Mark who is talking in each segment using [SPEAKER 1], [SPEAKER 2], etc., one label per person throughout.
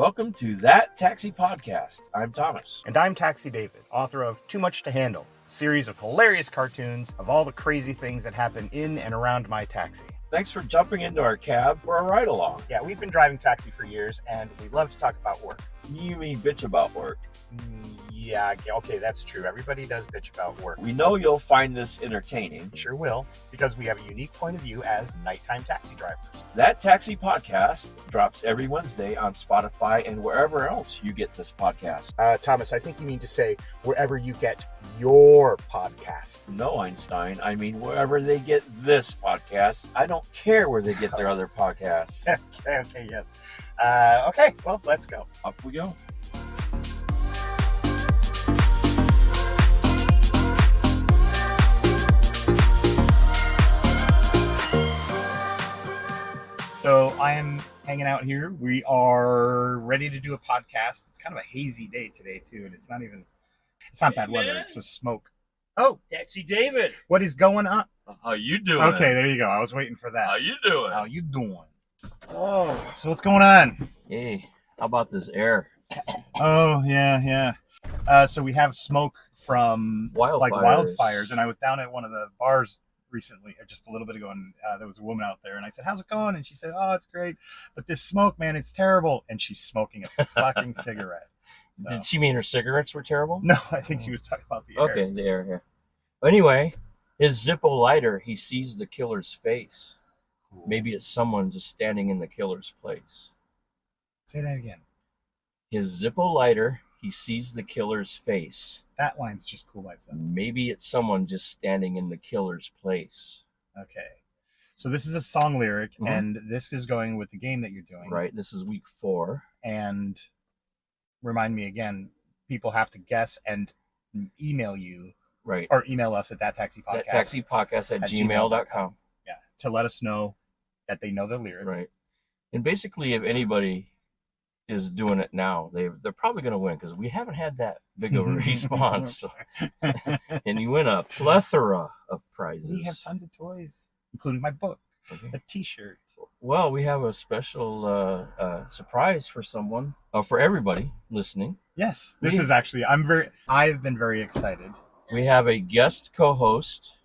[SPEAKER 1] Welcome to That Taxi Podcast. I'm Thomas.
[SPEAKER 2] And I'm Taxi David, author of Too Much to Handle, a series of hilarious cartoons of all the crazy things that happen in and around my taxi.
[SPEAKER 1] Thanks for jumping into our cab for a ride along.
[SPEAKER 2] Yeah, we've been driving taxi for years, and we love to talk about work.
[SPEAKER 1] You mean bitch about work.
[SPEAKER 2] Yeah, okay, that's true. Everybody does bitch about work.
[SPEAKER 1] We know you'll find this entertaining.
[SPEAKER 2] Sure will, because we have a unique point of view as nighttime taxi drivers.
[SPEAKER 1] That Taxi Podcast drops every Wednesday on Spotify and wherever else you get this podcast.
[SPEAKER 2] Thomas, I think you mean to say wherever you get your podcast.
[SPEAKER 1] No, Einstein. I mean wherever they get this podcast. I don't care where they get their other podcasts.
[SPEAKER 2] Okay, yes. Okay, well, let's go.
[SPEAKER 1] Up we go.
[SPEAKER 2] So I am hanging out here. We are ready to do a podcast. It's kind of a hazy day today too, and it's not bad weather. It's just smoke. Oh,
[SPEAKER 1] Taxi David.
[SPEAKER 2] what is going on?
[SPEAKER 1] How you doing?
[SPEAKER 2] Okay, there you go. I was waiting for that.
[SPEAKER 1] How you doing?
[SPEAKER 2] How you doing?
[SPEAKER 1] Oh.
[SPEAKER 2] So what's going on?
[SPEAKER 1] Hey, how about this air?
[SPEAKER 2] Oh, yeah. So we have smoke from wildfires, and I was down at one of the bars recently, just a little bit ago, and there was a woman out there, and I said, "How's it going?" And she said, "Oh, it's great, but this smoke, man, it's terrible." And she's smoking a fucking cigarette. So.
[SPEAKER 1] Did she mean her cigarettes were terrible?
[SPEAKER 2] No, I think she was talking about the air.
[SPEAKER 1] Okay, the air here. Anyway, his Zippo lighter, he sees the killer's face.
[SPEAKER 2] Cool.
[SPEAKER 1] Maybe it's someone just standing in the killer's place.
[SPEAKER 2] Say that again.
[SPEAKER 1] His Zippo lighter, he sees the killer's face.
[SPEAKER 2] That line's just cool by itself.
[SPEAKER 1] Maybe it's someone just standing in the killer's place.
[SPEAKER 2] Okay. So this is a song lyric,
[SPEAKER 1] Mhm.
[SPEAKER 2] and this is going with the game that you're doing.
[SPEAKER 1] Right, this is week 4.
[SPEAKER 2] And remind me again, people have to guess and email you,
[SPEAKER 1] Right.
[SPEAKER 2] or email us at thattaxipodcast.
[SPEAKER 1] TaxiPodcast@gmail.com.
[SPEAKER 2] Yeah, to let us know that they know the lyric.
[SPEAKER 1] Right. And basically, if anybody is doing it now, they're probably going to win because we haven't had that big of a response. So. And you win a plethora of prizes.
[SPEAKER 2] We have tons of toys, including my book,
[SPEAKER 1] Okay.
[SPEAKER 2] a T-shirt.
[SPEAKER 1] Well, we have a special surprise for someone, for everybody listening.
[SPEAKER 2] Yes, this
[SPEAKER 1] We-
[SPEAKER 2] is actually. I've been very excited.
[SPEAKER 1] We have a guest co-host,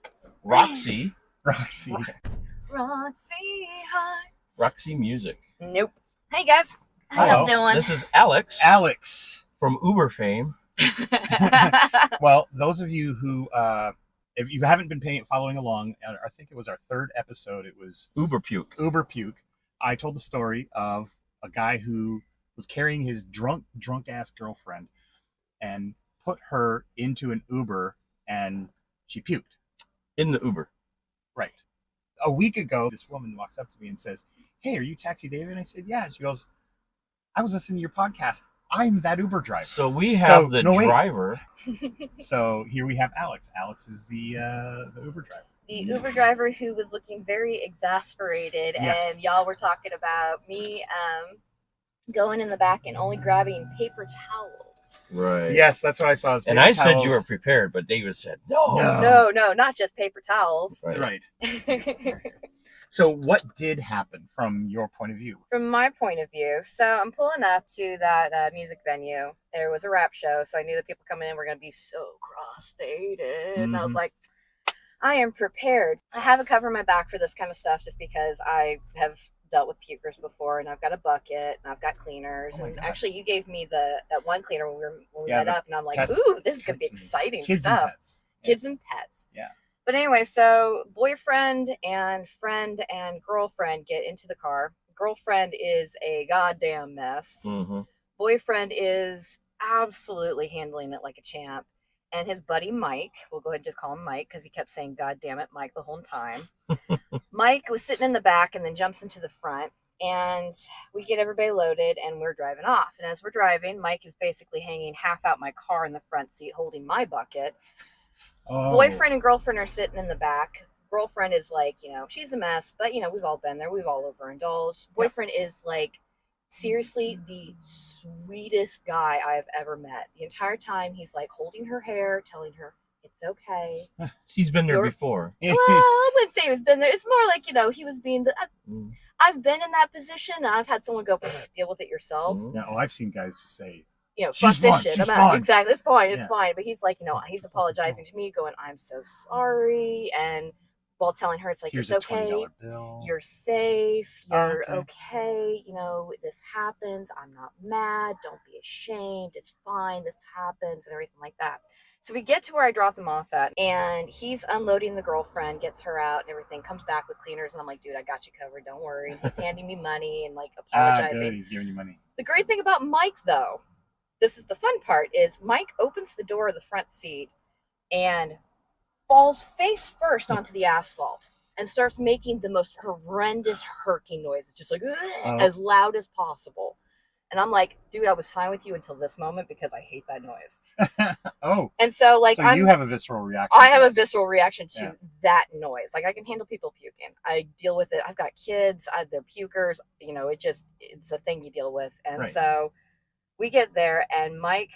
[SPEAKER 1] Roxy,
[SPEAKER 2] Roxy.
[SPEAKER 3] Roxy Hearts.
[SPEAKER 1] Roxy Music.
[SPEAKER 3] Nope. Hey guys, how
[SPEAKER 2] Hello.
[SPEAKER 3] y'all doing?
[SPEAKER 1] This is Alex
[SPEAKER 2] Alex.
[SPEAKER 1] from Uber fame.
[SPEAKER 2] Well, those of you who, if you haven't been following along, I think it was our 3rd episode. It was
[SPEAKER 1] Uber puke.
[SPEAKER 2] Uber puke. I told the story of a guy who was carrying his drunk ass girlfriend and put her into an Uber, and she puked.
[SPEAKER 1] In the Uber.
[SPEAKER 2] Right. A week ago, this woman walks up to me and says, "Hey, are you Taxi David?" And I said, "Yeah." And she goes, "I was listening to your podcast. I'm that Uber driver."
[SPEAKER 1] So we have the
[SPEAKER 2] no, wait.
[SPEAKER 1] driver.
[SPEAKER 2] So here we have Alex. Alex is the Uber driver.
[SPEAKER 3] The Uber driver who was looking very exasperated,
[SPEAKER 2] Yes.
[SPEAKER 3] and y'all were talking about me going in the back and only grabbing paper towels.
[SPEAKER 1] Right.
[SPEAKER 2] Yes, that's what I saw.
[SPEAKER 1] And I said you were prepared, but David said no.
[SPEAKER 3] No, not just paper towels.
[SPEAKER 1] Right.
[SPEAKER 2] Right. So what did happen from your point of view?
[SPEAKER 3] From my point of view, so I'm pulling up to that music venue. There was a rap show, so I knew that people coming in were going to be so cross-faded. And I was
[SPEAKER 2] Mhm.
[SPEAKER 3] like, I am prepared. I have a cover on my back for this kind of stuff just because I have dealt with pukers before, and I've got a bucket, and I've got cleaners.
[SPEAKER 2] Oh my
[SPEAKER 3] And
[SPEAKER 2] God.
[SPEAKER 3] actually, you gave me that one cleaner when we
[SPEAKER 2] Yeah,
[SPEAKER 3] met
[SPEAKER 2] the
[SPEAKER 3] up, and I'm like,
[SPEAKER 2] pets-
[SPEAKER 3] ooh, this is going to be
[SPEAKER 2] pets and-
[SPEAKER 3] exciting
[SPEAKER 2] Kids
[SPEAKER 3] stuff.
[SPEAKER 2] and pets.
[SPEAKER 3] Kids and pets.
[SPEAKER 2] Yeah.
[SPEAKER 3] But anyway, so boyfriend and friend and girlfriend get into the car. Girlfriend is a goddamn mess.
[SPEAKER 1] Mm-hmm.
[SPEAKER 3] Boyfriend is absolutely handling it like a champ. And his buddy Mike, we'll go ahead and just call him Mike because he kept saying, "God damn it, Mike," the whole time. Mike was sitting in the back and then jumps into the front. And we get everybody loaded and we're driving off. And as we're driving, Mike is basically hanging half out my car in the front seat holding my bucket.
[SPEAKER 2] Oh.
[SPEAKER 3] Boyfriend and girlfriend are sitting in the back. Girlfriend is like, she's a mess, but we've all been there. We've all overindulged. Boyfriend is like, seriously, the sweetest guy I've ever met. The entire time he's like holding her hair, telling her, It's okay.
[SPEAKER 1] He's been there
[SPEAKER 3] You're-
[SPEAKER 1] before.
[SPEAKER 3] Well, I wouldn't say he's been there. It's more like, he was being
[SPEAKER 1] Mm.
[SPEAKER 3] I've been in that position. I've had someone go, deal with it yourself.
[SPEAKER 1] Mm.
[SPEAKER 2] Yeah, I've seen guys just say,
[SPEAKER 3] Fuck
[SPEAKER 2] She's
[SPEAKER 3] this
[SPEAKER 2] fine,
[SPEAKER 3] shit.
[SPEAKER 2] she's
[SPEAKER 3] I'm out.
[SPEAKER 2] fine.
[SPEAKER 3] Exactly. It's fine. It's
[SPEAKER 2] Yeah.
[SPEAKER 3] fine. But he's like, he's apologizing to me, going, I'm so sorry. And while telling her, it's like,
[SPEAKER 2] here's
[SPEAKER 3] it's
[SPEAKER 2] a
[SPEAKER 3] okay.
[SPEAKER 2] $20 bill.
[SPEAKER 3] You're safe. You're
[SPEAKER 2] Okay.
[SPEAKER 3] okay. This happens. I'm not mad. Don't be ashamed. It's fine. This happens and everything like that. So we get to where I drop them off at, and he's unloading the girlfriend, gets her out and everything, comes back with cleaners, and I'm like, dude, I got you covered. Don't worry. And he's handing me money and like apologizing.
[SPEAKER 2] Good. He's giving you money.
[SPEAKER 3] The great thing about Mike, though, this is the fun part, is Mike opens the door of the front seat and falls face first onto the asphalt and starts making the most horrendous herky noise, just like as loud as possible. And I'm like, dude, I was fine with you until this moment because I hate that noise. And so like
[SPEAKER 2] you have a visceral reaction.
[SPEAKER 3] I have a visceral reaction to that noise. Like I can handle people puking. I deal with it. I've got kids. They're pukers. It's a thing you deal with. And so we get there, and Mike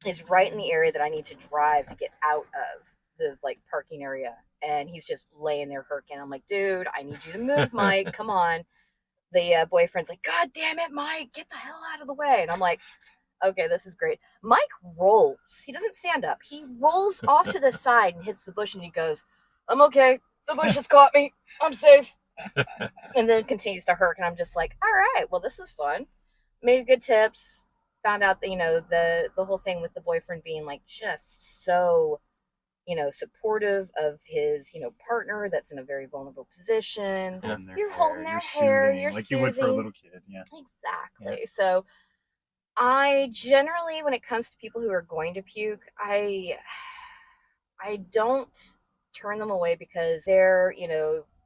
[SPEAKER 3] is right in the area that I need to drive to get out of the like parking area. And he's just laying there herking. I'm like, dude, I need you to move, Mike. Come on. The boyfriend's like, God damn it, Mike, get the hell out of the way. And I'm like, okay, this is great. Mike rolls. He doesn't stand up. He rolls off to the side and hits the bush, and he goes, I'm okay. The bush has caught me. I'm safe. And then continues to herk. And I'm just like, all right, well, this is fun. Made good tips. Found out that, the whole thing with the boyfriend being like just so, supportive of his, partner that's in a very vulnerable position. You're holding their hair. You're
[SPEAKER 2] like
[SPEAKER 3] soothing.
[SPEAKER 2] you would for a little kid. Yeah.
[SPEAKER 3] Exactly. Yeah. So I generally, when it comes to people who are going to puke, I don't turn them away because they're,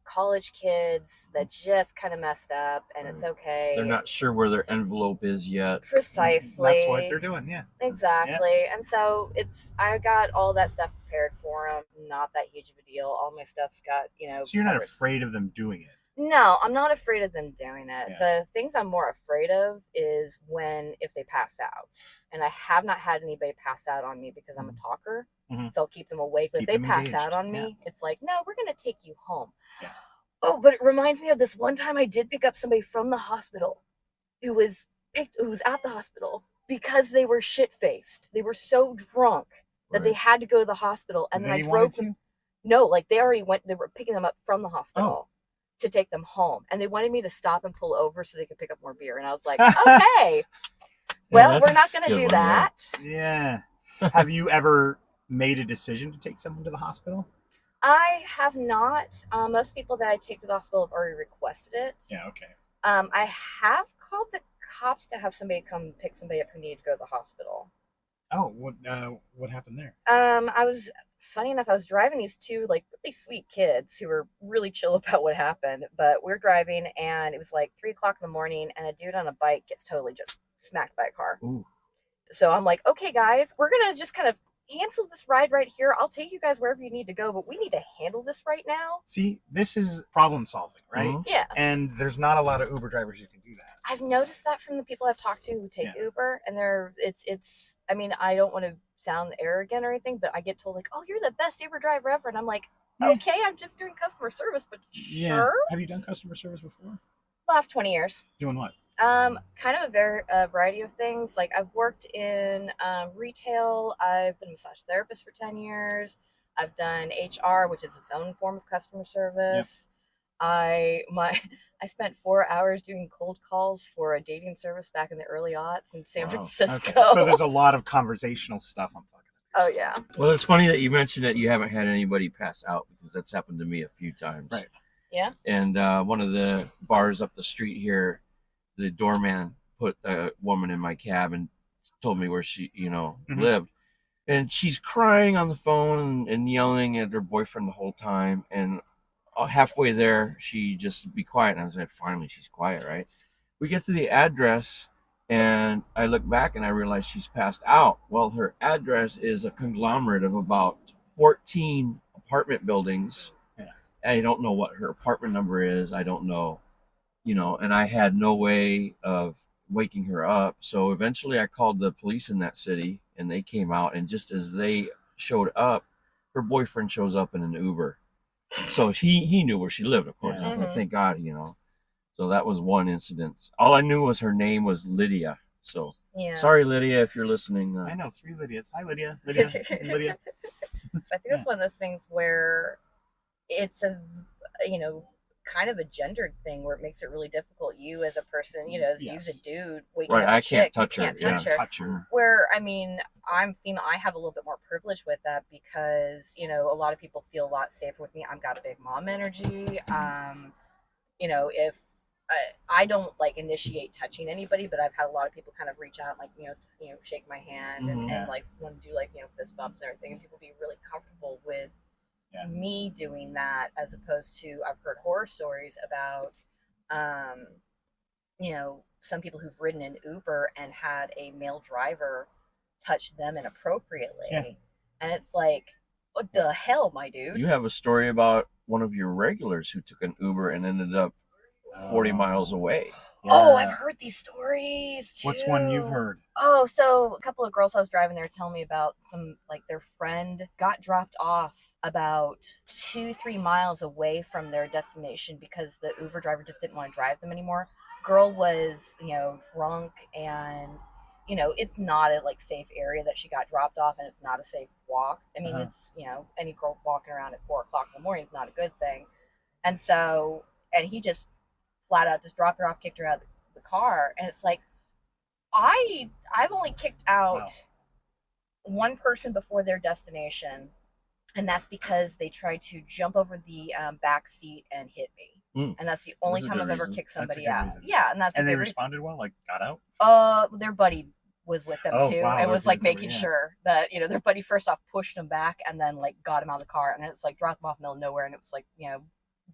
[SPEAKER 3] college kids that just kind of messed up, and it's okay.
[SPEAKER 1] They're not sure where their envelope is yet.
[SPEAKER 3] Precisely.
[SPEAKER 2] That's what they're doing, yeah.
[SPEAKER 3] Exactly. Yeah. And so I got all that stuff prepared for them. Not that huge of a deal. All my stuff's got,
[SPEAKER 2] So you're not afraid of them doing it?
[SPEAKER 3] No, I'm not afraid of them doing it.
[SPEAKER 2] Yeah.
[SPEAKER 3] The things I'm more afraid of is if they pass out. And I have not had anybody pass out on me because I'm a talker. Mm-hmm. So I'll keep them awake. But if they pass out on me, it's like, no, we're going to take you home. Yeah. Oh, but it reminds me of this one time I did pick up somebody from the hospital who was at the hospital because they were shit-faced. They were so drunk that they had to go to the hospital. And then I drove them. No, like they were picking them up from the hospital. To take them home, and they wanted me to stop and pull over so they could pick up more beer, and I was like, okay, well, we're not going to do that.
[SPEAKER 2] Yeah. Have you ever made a decision to take someone to the hospital?
[SPEAKER 3] I have not. Most people that I take to the hospital have already requested it.
[SPEAKER 2] Yeah. Okay.
[SPEAKER 3] I have called the cops to have somebody come pick somebody up who needed to go to the hospital.
[SPEAKER 2] Oh, what happened there?
[SPEAKER 3] Funny enough, I was driving these two like really sweet kids who were really chill about what happened, but we're driving and it was like 3:00 in the morning, and a dude on a bike gets totally just smacked by a car.
[SPEAKER 1] Ooh.
[SPEAKER 3] So I'm like, okay, guys, we're going to just kind of cancel this ride right here. I'll take you guys wherever you need to go, but we need to handle this right now.
[SPEAKER 2] See, this is problem solving, right?
[SPEAKER 1] Mm-hmm.
[SPEAKER 3] Yeah.
[SPEAKER 2] And there's not a lot of Uber drivers who can do that.
[SPEAKER 3] I've noticed that from the people I've talked to who take Uber, and I mean, I don't want to sound arrogant or anything, but I get told like, oh, you're the best Uber driver ever. And I'm like, okay, I'm just doing customer service, but sure.
[SPEAKER 2] Have you done customer service before?
[SPEAKER 3] Last 20 years.
[SPEAKER 2] Doing what?
[SPEAKER 3] Kind of a variety of things. Like I've worked in retail. I've been a massage therapist for 10 years. I've done HR, which is its own form of customer service. Yep. I spent 4 hours doing cold calls for a dating service back in the early aughts in San Francisco.
[SPEAKER 2] Okay. So there's a lot of conversational stuff.
[SPEAKER 3] Oh yeah.
[SPEAKER 1] Well, it's funny that you mentioned that you haven't had anybody pass out, because that's happened to me a few times.
[SPEAKER 2] Right.
[SPEAKER 3] Yeah.
[SPEAKER 1] And one of the bars up the street here, the doorman put a woman in my cab and told me where she, lived. And she's crying on the phone and yelling at her boyfriend the whole time. And halfway there, she just be quiet. And I said, finally, she's quiet, right? We get to the address, and I look back and I realize she's passed out. Well, her address is a conglomerate of about 14 apartment buildings. Yeah. I don't know what her apartment number is. I don't know, and I had no way of waking her up. So eventually I called the police in that city, and they came out. And just as they showed up, her boyfriend shows up in an Uber. So he knew where she lived, of course.
[SPEAKER 2] Yeah.
[SPEAKER 1] But thank God, So that was one incident. All I knew was her name was Lydia. So
[SPEAKER 3] Yeah.
[SPEAKER 1] sorry, Lydia, if you're listening.
[SPEAKER 2] I know 3 Lydias. Hi, Lydia. Lydia. Lydia.
[SPEAKER 3] I think that's one of those things where it's a, kind of a gendered thing where it makes it really difficult. You as a person, as you as a dude, waking
[SPEAKER 1] Right,
[SPEAKER 3] up
[SPEAKER 1] I
[SPEAKER 3] a chick,
[SPEAKER 1] can't touch
[SPEAKER 3] you
[SPEAKER 1] her.
[SPEAKER 3] can't touch her. Where, I mean, I'm female, I have a little bit more privilege with that because, a lot of people feel a lot safer with me. I've got big mom energy. If I don't like initiate touching anybody, but I've had a lot of people kind of reach out, and, like, shake my hand and like want to do like, fist bumps and everything. And people be really comfortable with me doing that, as opposed to, I've heard horror stories about, some people who've ridden an Uber and had a male driver touch them inappropriately. Yeah. And it's like, what the hell, my dude?
[SPEAKER 1] You have a story about one of your regulars who took an Uber and ended up 40 miles away.
[SPEAKER 3] Yeah. Oh, I've heard these stories too.
[SPEAKER 2] What's one you've heard?
[SPEAKER 3] Oh, so a couple of girls I was driving there telling me about their friend got dropped off about 2-3 miles away from their destination because the Uber driver just didn't want to drive them anymore. Girl was, drunk, and, it's not a safe area that she got dropped off, and it's not a safe walk. I mean, it's, any girl walking around at 4 o'clock in the morning is not a good thing. And so, and he just flat out just dropped her off, kicked her out of the car. And it's like, I've only kicked out one person before their destination, and that's because they tried to jump over the back seat and hit me. And that's the only time I've ever kicked somebody out. Yeah, and that's
[SPEAKER 2] and
[SPEAKER 3] a
[SPEAKER 2] they
[SPEAKER 3] good
[SPEAKER 2] responded well, like got out.
[SPEAKER 3] Their buddy was with them too, and was making sure that their buddy first off pushed them back, and then got him out of the car, and it's dropped them off in the middle of nowhere, and it was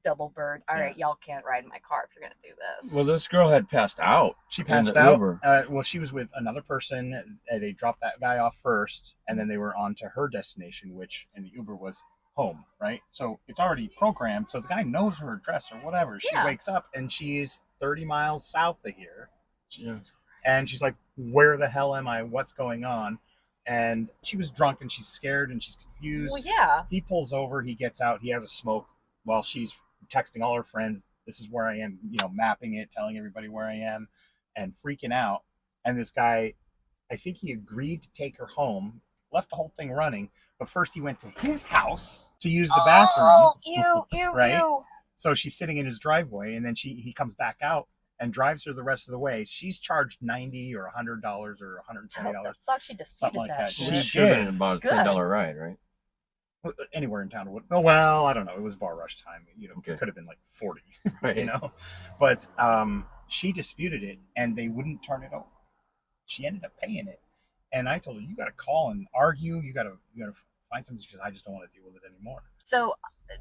[SPEAKER 3] double bird. All right, y'all can't ride in my car if you're gonna do this.
[SPEAKER 1] Well, this girl had passed out.
[SPEAKER 2] She passed out. Well, she was with another person. They dropped that guy off first, and then they were on to her destination, which in the Uber was home, right? So it's already programmed. So the guy knows her address or whatever. She wakes up and she's 30 miles south of here. Jesus. And she's like, where the hell am I? What's going on? And she was drunk and she's scared and she's confused.
[SPEAKER 3] Well, yeah.
[SPEAKER 2] He pulls over. He gets out. He has a smoke while she's texting all her friends. This is where I am, mapping it, telling everybody where I am, and freaking out. And this guy, I think he agreed to take her home, left the whole thing running. But first he went to his house to use the bathroom.
[SPEAKER 3] Oh, ew,
[SPEAKER 2] right?
[SPEAKER 3] Ew.
[SPEAKER 2] So she's sitting in his driveway, and then he comes back out and drives her the rest of the way. She's charged $90 or $100 or $120.
[SPEAKER 3] How the fuck she disputed
[SPEAKER 2] like that.
[SPEAKER 1] She should have been about a $10 ride, right?
[SPEAKER 2] Anywhere in town would. Oh, well, I don't know. It was bar rush time. It could have been like 40.
[SPEAKER 1] Right.
[SPEAKER 2] But she disputed it, and they wouldn't turn it over. She ended up paying it. And I told her, you got to call and argue. You got to find something, because I just don't want to deal with it anymore.
[SPEAKER 3] So,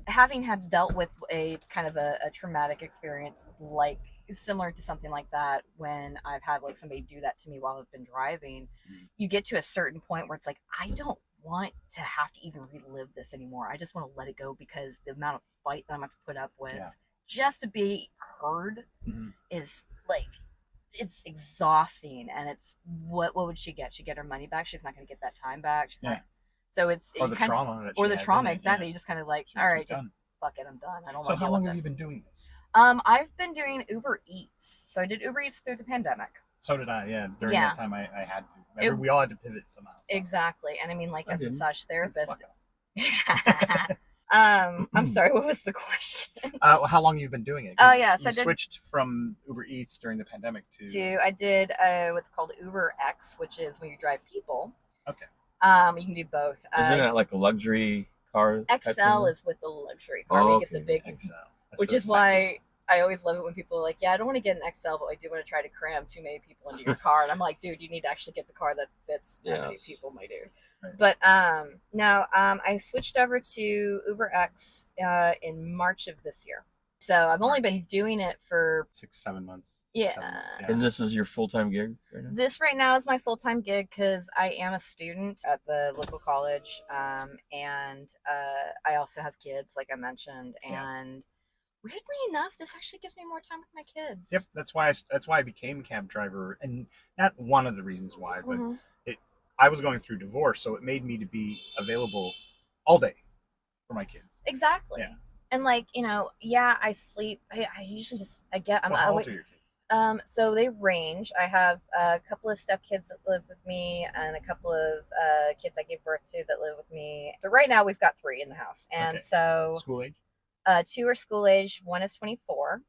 [SPEAKER 3] having had dealt with a kind of a traumatic experience, similar to something like that, when I've had somebody do that to me while I've been driving, you get to a certain point where it's like, I don't want to have to even relive this anymore. I just want to let it go, because the amount of fight that I'm going to put up with just to be heard is it's exhausting. And it's what would she get? She get her money back. She's not going to get that time back. She's not. So it's
[SPEAKER 2] or the trauma
[SPEAKER 3] exactly. You just kind of all right, just fuck it, I'm done. I don't want to deal with this.
[SPEAKER 2] So how long have you been doing this?
[SPEAKER 3] I've been doing Uber Eats. So I did Uber Eats through the pandemic.
[SPEAKER 2] So did I, during that time I had to. Remember, we all had to pivot somehow. So.
[SPEAKER 3] Exactly. And I mean, as a massage therapist. I'm sorry, what was the question?
[SPEAKER 2] How long you've been doing it?
[SPEAKER 3] Oh, yeah. So
[SPEAKER 2] you switched from Uber Eats during the pandemic
[SPEAKER 3] I did what's called Uber X, which is when you drive people.
[SPEAKER 2] Okay.
[SPEAKER 3] You can do both.
[SPEAKER 1] Isn't it like a luxury car?
[SPEAKER 3] XL is with the luxury car. You get the big
[SPEAKER 2] XL.
[SPEAKER 3] Which is why I always love it when people are like, I don't want to get an XL, but I do want to try to cram too many people into your car. And I'm like, dude, you need to actually get the car that fits that many people, my dude. Right. But no, I switched over to Uber X in March of this year. So I've only been doing it for
[SPEAKER 2] 6-7 months.
[SPEAKER 3] Yeah.
[SPEAKER 2] 7 months,
[SPEAKER 1] And this is your full-time gig right now?
[SPEAKER 3] This right now is my full-time gig because I am a student at the local college. And I also have kids, like I mentioned. And weirdly enough, this actually gives me more time with my kids.
[SPEAKER 2] Yep. That's why I became a cab driver. And not one of the reasons why, but I was going through divorce. So it made me to be available all day. for my kids.
[SPEAKER 3] Exactly.
[SPEAKER 2] Yeah.
[SPEAKER 3] And like, yeah, I sleep. I usually
[SPEAKER 2] How old are your kids?
[SPEAKER 3] So they range. I have a couple of stepkids that live with me, and a couple of kids I gave birth to that live with me. But right now we've got 3 in the house, and
[SPEAKER 2] Okay.
[SPEAKER 3] so
[SPEAKER 2] School age?
[SPEAKER 3] 2 are school age. 1 is 24.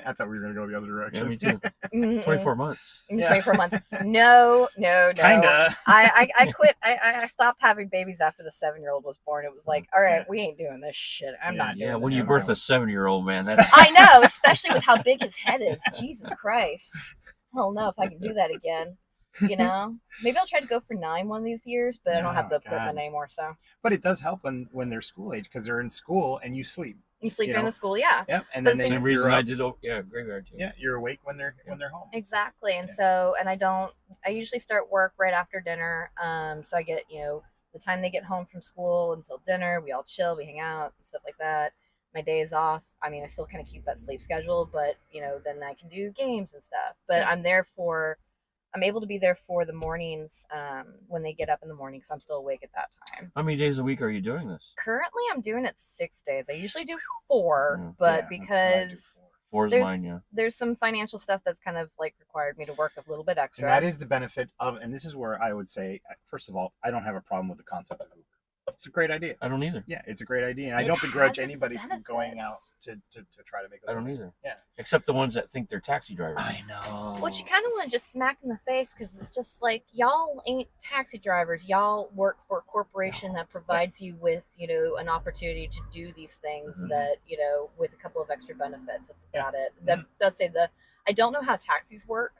[SPEAKER 2] I thought we were going to go the other
[SPEAKER 1] Yeah,
[SPEAKER 2] direction.
[SPEAKER 1] me too.
[SPEAKER 3] Mm-mm.
[SPEAKER 1] 24 months.
[SPEAKER 3] 24 months. No.
[SPEAKER 2] Kinda.
[SPEAKER 3] I quit. I stopped having babies after the 7-year-old was born. It was like, all right,
[SPEAKER 2] Yeah.
[SPEAKER 3] we ain't doing this shit. I'm
[SPEAKER 2] Yeah,
[SPEAKER 3] not doing
[SPEAKER 1] Yeah,
[SPEAKER 3] this
[SPEAKER 1] when you
[SPEAKER 3] anymore.
[SPEAKER 1] birth a 7-year-old, man, that's
[SPEAKER 3] I know, especially with how big his head is. Jesus Christ. I don't know if I can do that again. Maybe I'll try to go for 9 one of these years, but I don't have the equipment
[SPEAKER 2] God.
[SPEAKER 3] anymore. So
[SPEAKER 2] But it does help when they're school age because they're in school and you sleep.
[SPEAKER 3] you sleep
[SPEAKER 2] You
[SPEAKER 3] during
[SPEAKER 2] know?
[SPEAKER 3] the school, yeah.
[SPEAKER 2] Yep. And
[SPEAKER 3] But
[SPEAKER 2] then
[SPEAKER 3] the
[SPEAKER 1] the
[SPEAKER 2] they
[SPEAKER 1] same reason
[SPEAKER 2] you're
[SPEAKER 1] I
[SPEAKER 2] up.
[SPEAKER 1] did. Yeah, graveyard too.
[SPEAKER 2] Yeah, you're awake when they're home.
[SPEAKER 3] Exactly. And
[SPEAKER 2] Yeah.
[SPEAKER 3] so, and I usually start work right after dinner. So I get, the time they get home from school until dinner, we all chill, we hang out and stuff like that. My day is off. I mean, I still kind of keep that sleep schedule, but then I can do games and stuff. But
[SPEAKER 2] Yeah.
[SPEAKER 3] I'm able to be there for the mornings when they get up in the morning because I'm still awake at that time.
[SPEAKER 1] How many days a week are you doing this?
[SPEAKER 3] Currently, I'm doing it 6 days. I usually do 4,
[SPEAKER 1] Yeah.
[SPEAKER 3] but
[SPEAKER 2] Yeah, that's what I do
[SPEAKER 3] because
[SPEAKER 2] for.
[SPEAKER 1] 4 is
[SPEAKER 3] there's
[SPEAKER 1] mine, yeah.
[SPEAKER 3] there's some financial stuff that's kind of like required me to work a little bit extra.
[SPEAKER 2] And that is the benefit of, and this is where I would say, first of all, I don't have a problem with the concept of Uber. It's a great idea.
[SPEAKER 1] I don't either.
[SPEAKER 2] Yeah, it's a great idea, and I
[SPEAKER 3] It
[SPEAKER 2] don't begrudge
[SPEAKER 3] has its
[SPEAKER 2] anybody from going out
[SPEAKER 3] benefits.
[SPEAKER 2] to try to make a
[SPEAKER 1] I don't
[SPEAKER 2] living.
[SPEAKER 1] either.
[SPEAKER 2] Yeah.
[SPEAKER 1] Except the ones that think they're taxi drivers.
[SPEAKER 2] I know.
[SPEAKER 3] Which you kind of want to just smack in the face because it's just like, y'all ain't taxi drivers. Y'all work for a corporation that provides you with, an opportunity to do these things
[SPEAKER 2] Mhm.
[SPEAKER 3] that, with a couple of extra benefits. That's
[SPEAKER 2] Yeah.
[SPEAKER 3] about it. That does say I don't know how taxis work,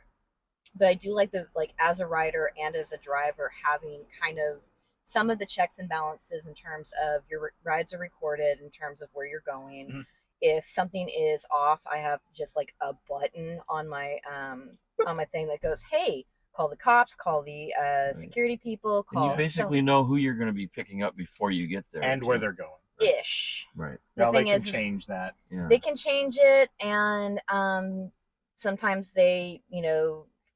[SPEAKER 3] but I do like as a rider and as a driver, having kind of some of the checks and balances in terms of your rides are recorded, in terms of where you're going.
[SPEAKER 2] Mhm.
[SPEAKER 3] If something is off, I have just like a button on my thing that goes, "Hey, call the cops, call the security people,
[SPEAKER 1] And you
[SPEAKER 3] call."
[SPEAKER 1] basically know who you're going to be picking up before you get there.
[SPEAKER 2] and
[SPEAKER 1] too.
[SPEAKER 2] where they're going.
[SPEAKER 3] ish.
[SPEAKER 1] Right.
[SPEAKER 3] The
[SPEAKER 2] Now
[SPEAKER 3] thing
[SPEAKER 2] they can
[SPEAKER 3] is
[SPEAKER 2] change that.
[SPEAKER 1] Yeah.
[SPEAKER 3] they can change it, and sometimes they,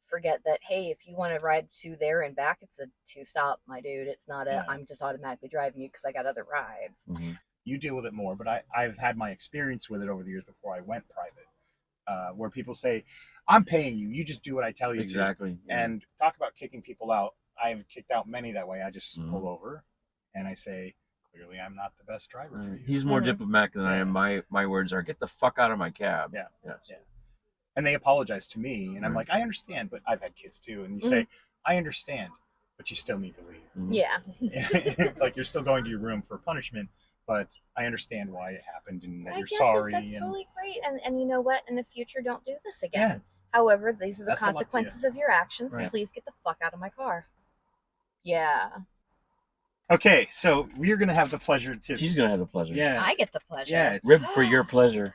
[SPEAKER 3] forget that, hey, if you want to ride to there and back, it's a 2-stop, my dude. It's not
[SPEAKER 2] Yeah.
[SPEAKER 3] I'm just automatically driving you because I got other rides.
[SPEAKER 1] Mhm.
[SPEAKER 2] You deal with it more, but I've had my experience with it over the years before I went private, where people say, "I'm paying you. You just do what I tell you to."
[SPEAKER 1] Exactly. Yeah.
[SPEAKER 2] And talk about kicking people out. I've kicked out many that way. I just
[SPEAKER 1] Mhm.
[SPEAKER 2] pull over and I say, "Clearly, I'm not the best driver for you."
[SPEAKER 1] He's more
[SPEAKER 3] Mhm.
[SPEAKER 1] diplomatic than I am.
[SPEAKER 2] Yeah.
[SPEAKER 1] My words are, "Get the fuck out of my cab."
[SPEAKER 2] Yeah.
[SPEAKER 1] Yes.
[SPEAKER 2] Yeah. And they apologize to me, and I'm
[SPEAKER 1] Right.
[SPEAKER 2] like, "I understand," but I've had kids too, and you say, "I understand, but you still need to leave."
[SPEAKER 1] Mhm.
[SPEAKER 3] Yeah.
[SPEAKER 2] It's like you're still going to your room for punishment, but I understand why it happened and that
[SPEAKER 3] I
[SPEAKER 2] you're
[SPEAKER 3] get
[SPEAKER 2] sorry.
[SPEAKER 3] this. That's
[SPEAKER 2] and
[SPEAKER 3] totally great. And you know what? In the future, don't do this again.
[SPEAKER 2] yeah,
[SPEAKER 3] However, these are the
[SPEAKER 2] Best of luck to you.
[SPEAKER 3] consequences of your actions.
[SPEAKER 2] Right.
[SPEAKER 3] Please get the fuck out of my car. Yeah.
[SPEAKER 2] okay, so we're gonna have the pleasure to.
[SPEAKER 1] She's gonna have the pleasure.
[SPEAKER 2] Yeah,
[SPEAKER 3] I get the pleasure.
[SPEAKER 2] yeah.
[SPEAKER 1] Rib for your pleasure.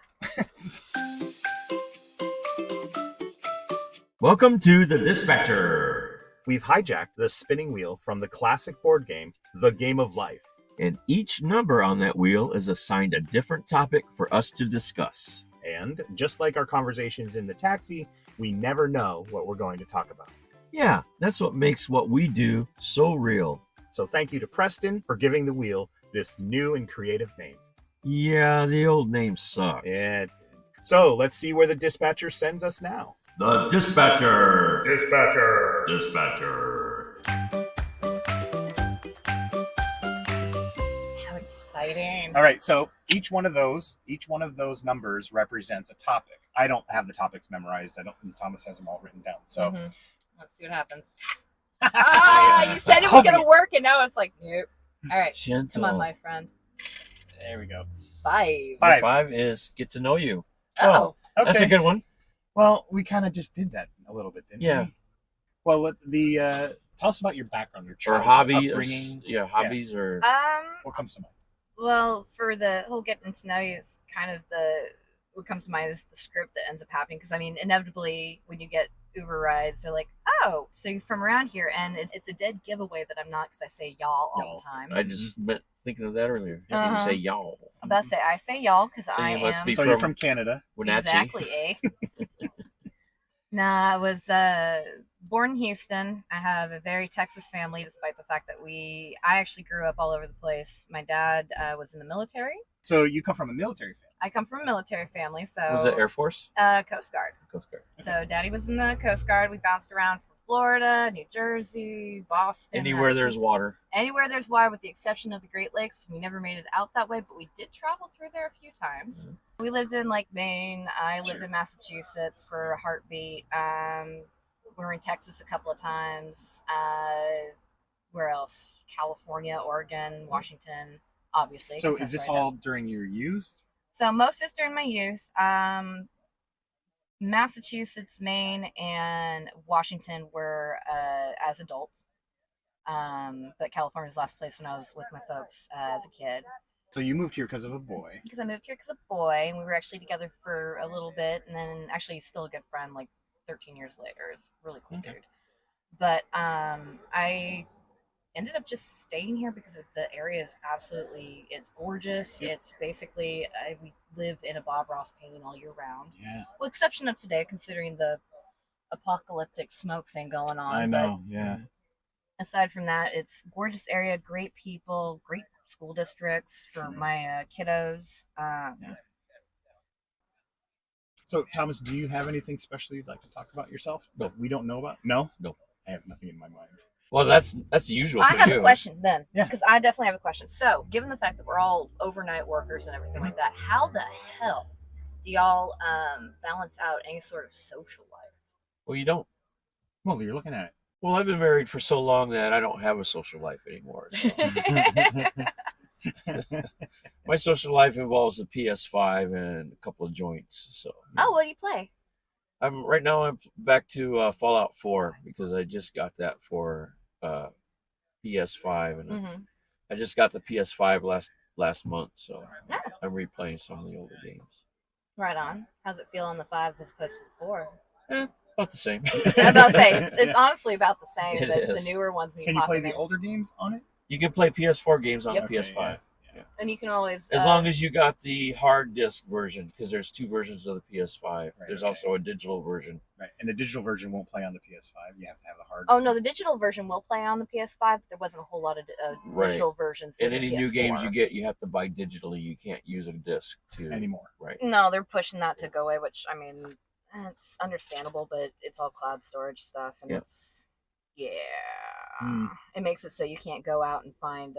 [SPEAKER 1] Welcome to the Dispatcher.
[SPEAKER 2] We've hijacked the spinning wheel from the classic board game, The Game of Life.
[SPEAKER 1] And each number on that wheel is assigned a different topic for us to discuss.
[SPEAKER 2] And just like our conversations in the taxi, we never know what we're going to talk about.
[SPEAKER 1] Yeah, that's what makes what we do so real.
[SPEAKER 2] So thank you to Preston for giving the wheel this new and creative name.
[SPEAKER 1] Yeah, the old name sucks.
[SPEAKER 2] Yeah. So let's see where the dispatcher sends us now.
[SPEAKER 1] The Dispatcher.
[SPEAKER 2] Dispatcher.
[SPEAKER 1] Dispatcher.
[SPEAKER 3] How exciting.
[SPEAKER 2] All right, so each one of those numbers represents a topic. I don't have the topics memorized. Thomas has them all written down. So
[SPEAKER 3] Mhm. Let's see what happens. You said it was going to work, and now it's like, nope. All right.
[SPEAKER 1] Gentle.
[SPEAKER 3] Come on, my friend.
[SPEAKER 2] there we go.
[SPEAKER 3] 5.
[SPEAKER 2] Five.
[SPEAKER 1] 5 is get to know you.
[SPEAKER 3] Oh.
[SPEAKER 2] Okay.
[SPEAKER 1] That's a good one.
[SPEAKER 2] Well, we kind of just did that a little bit, didn't
[SPEAKER 1] Yeah.
[SPEAKER 2] we? Well, tell us about your background, your
[SPEAKER 1] Or
[SPEAKER 2] childhood
[SPEAKER 1] hobby.
[SPEAKER 2] upbringing.
[SPEAKER 1] Hobbies or.
[SPEAKER 2] What comes to mind?
[SPEAKER 3] Well, for the whole getting to know you is kind of what comes to mind is the script that ends up happening. Because, I mean, inevitably, when you get Uber rides, they're like, oh, so you're from around here. And it's a dead giveaway that I'm not, because I say y'all all
[SPEAKER 2] Y'all.
[SPEAKER 3] the time.
[SPEAKER 1] I just meant thinking of that earlier. You
[SPEAKER 3] Uh-huh.
[SPEAKER 1] say y'all.
[SPEAKER 3] I'm about to say, I say y'all because
[SPEAKER 1] So
[SPEAKER 3] I
[SPEAKER 1] you must
[SPEAKER 3] am.
[SPEAKER 1] be
[SPEAKER 2] So you're from Canada.
[SPEAKER 1] Wenatchee.
[SPEAKER 3] Exactly, eh? Nah, I was born in Houston. I have a very Texas family, despite the fact that I actually grew up all over the place. My dad was in the military.
[SPEAKER 2] So you come from a military family.
[SPEAKER 3] I come from a military family. So
[SPEAKER 1] Was it Air Force?
[SPEAKER 3] Coast Guard.
[SPEAKER 1] Coast Guard.
[SPEAKER 3] So Daddy was in the Coast Guard. We bounced around from Florida, New Jersey, Boston.
[SPEAKER 1] Anywhere there's water.
[SPEAKER 3] Anywhere there's water, with the exception of the Great Lakes. We never made it out that way, but we did travel through there a few times.
[SPEAKER 1] Mm-hmm.
[SPEAKER 3] We lived in Lake Maine. I lived
[SPEAKER 2] Sure.
[SPEAKER 3] in Massachusetts for a heartbeat. We were in Texas a couple of times. Where else? California, Oregon, Washington, obviously.
[SPEAKER 2] So
[SPEAKER 3] 'cause
[SPEAKER 2] is
[SPEAKER 3] that's
[SPEAKER 2] this
[SPEAKER 3] where I
[SPEAKER 2] all
[SPEAKER 3] lived.
[SPEAKER 2] during your youth?
[SPEAKER 3] So most of it's during my youth. Massachusetts, Maine, and Washington were as adults. But California was the last place when I was with my folks as a kid.
[SPEAKER 2] So you moved here because of a boy.
[SPEAKER 3] Because I moved here because of a boy, and we were actually together for a little bit, and then actually still a good friend like 13 years later. It's a really cool
[SPEAKER 2] Okay.
[SPEAKER 3] dude. But I ended up just staying here because the area is it's gorgeous.
[SPEAKER 2] Yep.
[SPEAKER 3] It's basically, we live in a Bob Ross painting all year round.
[SPEAKER 2] Yeah,
[SPEAKER 3] Well, exception of today, considering the apocalyptic smoke thing going on.
[SPEAKER 2] I know. Yeah.
[SPEAKER 3] But aside from that, it's gorgeous area, great people, great school districts for my kiddos.
[SPEAKER 2] So Thomas, do you have anything special you'd like to talk about yourself
[SPEAKER 1] No.
[SPEAKER 2] that we don't know about? No.
[SPEAKER 1] No.
[SPEAKER 2] I have nothing in my mind.
[SPEAKER 1] Well, that's the usual
[SPEAKER 3] I
[SPEAKER 1] for
[SPEAKER 3] have
[SPEAKER 1] you.
[SPEAKER 3] a question then,
[SPEAKER 2] Yeah.
[SPEAKER 3] because I definitely have a question. So, given the fact that we're all overnight workers and everything like that, how the hell do y'all balance out any sort of social life?
[SPEAKER 1] Well, you don't.
[SPEAKER 2] Well, you're looking at
[SPEAKER 1] Well, I've been married for so long that I don't have a social life anymore. So.
[SPEAKER 2] it.
[SPEAKER 1] My social life involves the PS5 and a couple of joints. So
[SPEAKER 3] Oh, what do you play?
[SPEAKER 1] I'm back to Fallout 4 because I just got that for PS5, and
[SPEAKER 3] Mm-hmm.
[SPEAKER 1] I just got the PS5 last month, so
[SPEAKER 3] Yeah.
[SPEAKER 1] I'm replaying some of the older games.
[SPEAKER 3] Right on. How's it feel on the 5 as opposed to the 4?
[SPEAKER 1] About the same.
[SPEAKER 3] I was about to say, it's honestly about the same,
[SPEAKER 1] It
[SPEAKER 3] but it's
[SPEAKER 1] is.
[SPEAKER 3] the newer ones. When
[SPEAKER 2] Can you
[SPEAKER 3] pop
[SPEAKER 2] play
[SPEAKER 3] them
[SPEAKER 2] the
[SPEAKER 3] in.
[SPEAKER 2] older games on it?
[SPEAKER 1] You can play PS4 games on
[SPEAKER 3] Yep.
[SPEAKER 1] the PS5.
[SPEAKER 3] And you can always.
[SPEAKER 1] As long as you got the hard disk version, because there's 2 versions of the PS5.
[SPEAKER 2] Right,
[SPEAKER 1] There's
[SPEAKER 2] okay.
[SPEAKER 1] also a digital version.
[SPEAKER 2] Right. And the digital version won't play on the PS5. You have to have the hard.
[SPEAKER 3] Oh no, the digital version will play on the PS5. But there wasn't a whole lot of
[SPEAKER 1] Right.
[SPEAKER 3] digital versions.
[SPEAKER 1] And
[SPEAKER 3] in the
[SPEAKER 1] any new games you
[SPEAKER 3] PS4.
[SPEAKER 1] get, you have to buy digitally. You can't use a disc to
[SPEAKER 2] anymore.
[SPEAKER 1] Right.
[SPEAKER 3] No, they're pushing that to go away, which I mean, it's understandable, but it's all cloud storage stuff, and
[SPEAKER 1] Yep.
[SPEAKER 3] it's it makes it so you can't go out and find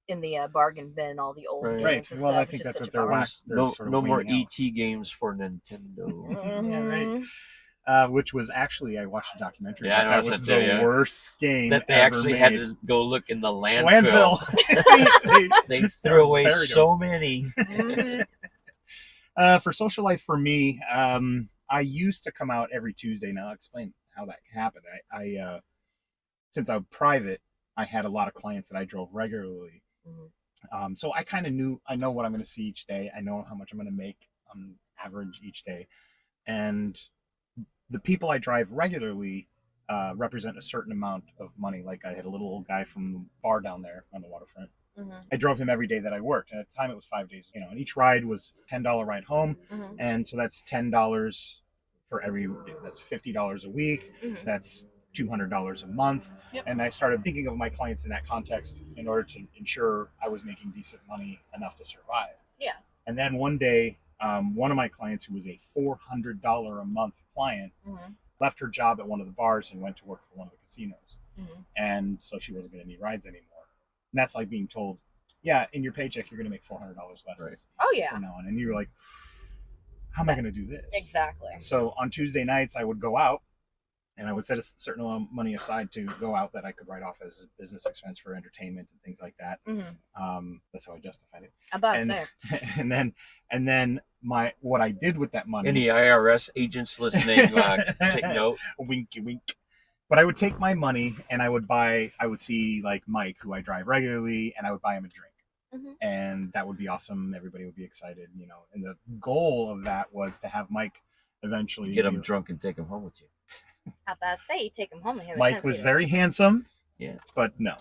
[SPEAKER 3] in the bargain bin all the old
[SPEAKER 1] Right.
[SPEAKER 3] games
[SPEAKER 2] Right.
[SPEAKER 3] and
[SPEAKER 2] Well,
[SPEAKER 3] stuff.
[SPEAKER 2] I
[SPEAKER 3] which
[SPEAKER 2] think
[SPEAKER 3] is
[SPEAKER 2] that's
[SPEAKER 3] such
[SPEAKER 2] what
[SPEAKER 3] a
[SPEAKER 2] they're
[SPEAKER 3] bummer.
[SPEAKER 2] wax- they're
[SPEAKER 1] No,
[SPEAKER 2] sort of
[SPEAKER 1] no more
[SPEAKER 2] weaning out.
[SPEAKER 1] ET games for Nintendo.
[SPEAKER 2] Yeah, right.
[SPEAKER 3] Mhm.
[SPEAKER 2] Which was actually, I watched a documentary.
[SPEAKER 1] Yeah, I
[SPEAKER 2] about that
[SPEAKER 1] noticed
[SPEAKER 2] was
[SPEAKER 1] that too,
[SPEAKER 2] the
[SPEAKER 1] yeah.
[SPEAKER 2] worst game
[SPEAKER 1] That they
[SPEAKER 2] ever
[SPEAKER 1] actually
[SPEAKER 2] made.
[SPEAKER 1] had to go look in the landfill.
[SPEAKER 2] Landfill.
[SPEAKER 1] They threw away
[SPEAKER 2] Buried 'em.
[SPEAKER 1] so many.
[SPEAKER 3] Mhm.
[SPEAKER 2] For social life for me, I used to come out every Tuesday. Now I'll explain how that happened. I since I'm private, I had a lot of clients that I drove regularly.
[SPEAKER 3] Mhm.
[SPEAKER 2] So I kind of I know what I'm going to see each day. I know how much I'm going to make on average each day. And the people I drive regularly represent a certain amount of money. Like I had a little old guy from the bar down there on the waterfront.
[SPEAKER 3] Mhm.
[SPEAKER 2] I drove him every day that I worked. And at the time it was 5 days, and each ride was $10 ride home.
[SPEAKER 3] Mhm.
[SPEAKER 2] And so that's $10 for every, that's $50 a week.
[SPEAKER 3] Mhm.
[SPEAKER 2] That's $200 a month.
[SPEAKER 3] Yep.
[SPEAKER 2] And I started thinking of my clients in that context in order to ensure I was making decent money enough to survive.
[SPEAKER 3] Yeah.
[SPEAKER 2] And then one day, one of my clients, who was a $400 a month client,
[SPEAKER 3] Mhm.
[SPEAKER 2] left her job at one of the bars and went to work for one of the casinos.
[SPEAKER 3] Mhm.
[SPEAKER 2] And so she wasn't going to need rides anymore. And that's like being told, yeah, in your paycheck, you're going to make $400 less
[SPEAKER 1] Right.
[SPEAKER 2] this
[SPEAKER 3] Oh yeah.
[SPEAKER 2] from now on. And you're like, how am I going to do this?
[SPEAKER 3] Exactly.
[SPEAKER 2] So on Tuesday nights, I would go out and I would set a certain amount of money aside to go out that I could write off as a business expense for entertainment and things like that.
[SPEAKER 3] Mm-hmm.
[SPEAKER 2] That's how I justified it.
[SPEAKER 3] I'm about to
[SPEAKER 2] And-
[SPEAKER 3] say.
[SPEAKER 2] and then what I did with that money,
[SPEAKER 1] Any IRS agents listening, take note.
[SPEAKER 2] winky wink. But I would take my money and I would see like Mike, who I drive regularly, and I would buy him a drink.
[SPEAKER 3] Mhm.
[SPEAKER 2] And that would be awesome. Everybody would be excited, And the goal of that was to have Mike eventually
[SPEAKER 1] Get them drunk and take them home with you.
[SPEAKER 3] I'm about to say you take him home and have a
[SPEAKER 2] Mike
[SPEAKER 3] Tennessee
[SPEAKER 2] was
[SPEAKER 3] to-
[SPEAKER 2] very handsome.
[SPEAKER 1] Yeah.
[SPEAKER 2] But no.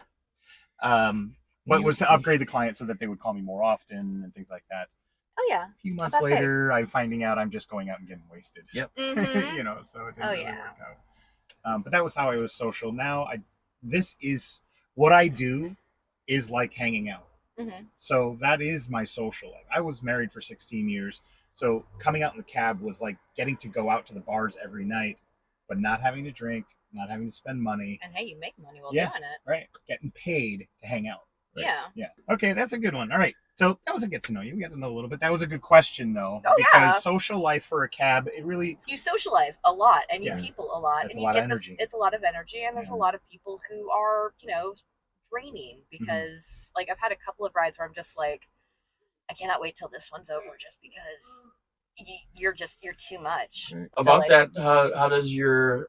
[SPEAKER 2] But was to upgrade the client so that they would call me more often and things like that.
[SPEAKER 3] Oh yeah.
[SPEAKER 2] A few months
[SPEAKER 3] That's it.
[SPEAKER 2] later, I'm finding out I'm just going out and getting wasted.
[SPEAKER 1] Yep.
[SPEAKER 3] Mhm.
[SPEAKER 2] So it didn't
[SPEAKER 3] Oh,
[SPEAKER 2] really
[SPEAKER 3] yeah.
[SPEAKER 2] work out. But that was how I was social. Now this is what I do is like hanging out.
[SPEAKER 3] Mm-hmm.
[SPEAKER 2] So that is my social life. I was married for 16 years. So coming out in the cab was like getting to go out to the bars every night, but not having to drink, not having to spend money.
[SPEAKER 3] And hey, you make money while
[SPEAKER 2] Yeah,
[SPEAKER 3] doing it.
[SPEAKER 2] Right. Getting paid to hang out. Right?
[SPEAKER 3] Yeah.
[SPEAKER 2] Yeah. Okay, that's a good one. All right. So that was a get to know you. We got to know a little bit. That was a good question, though.
[SPEAKER 3] Oh,
[SPEAKER 2] because
[SPEAKER 3] yeah.
[SPEAKER 2] social life for a cab, it really...
[SPEAKER 3] You socialize a lot, and you
[SPEAKER 2] Yeah.
[SPEAKER 3] people a lot.
[SPEAKER 2] That's
[SPEAKER 3] and
[SPEAKER 2] a
[SPEAKER 3] you
[SPEAKER 2] lot
[SPEAKER 3] get
[SPEAKER 2] of energy.
[SPEAKER 3] It's a lot of energy, and there's
[SPEAKER 2] Yeah.
[SPEAKER 3] a lot of people who are, you know, draining because, like, I've had a couple of rides where I'm just like, I cannot wait till this one's over just because you're too much.
[SPEAKER 1] Right.
[SPEAKER 3] So,
[SPEAKER 1] About
[SPEAKER 3] like,
[SPEAKER 1] that, how does your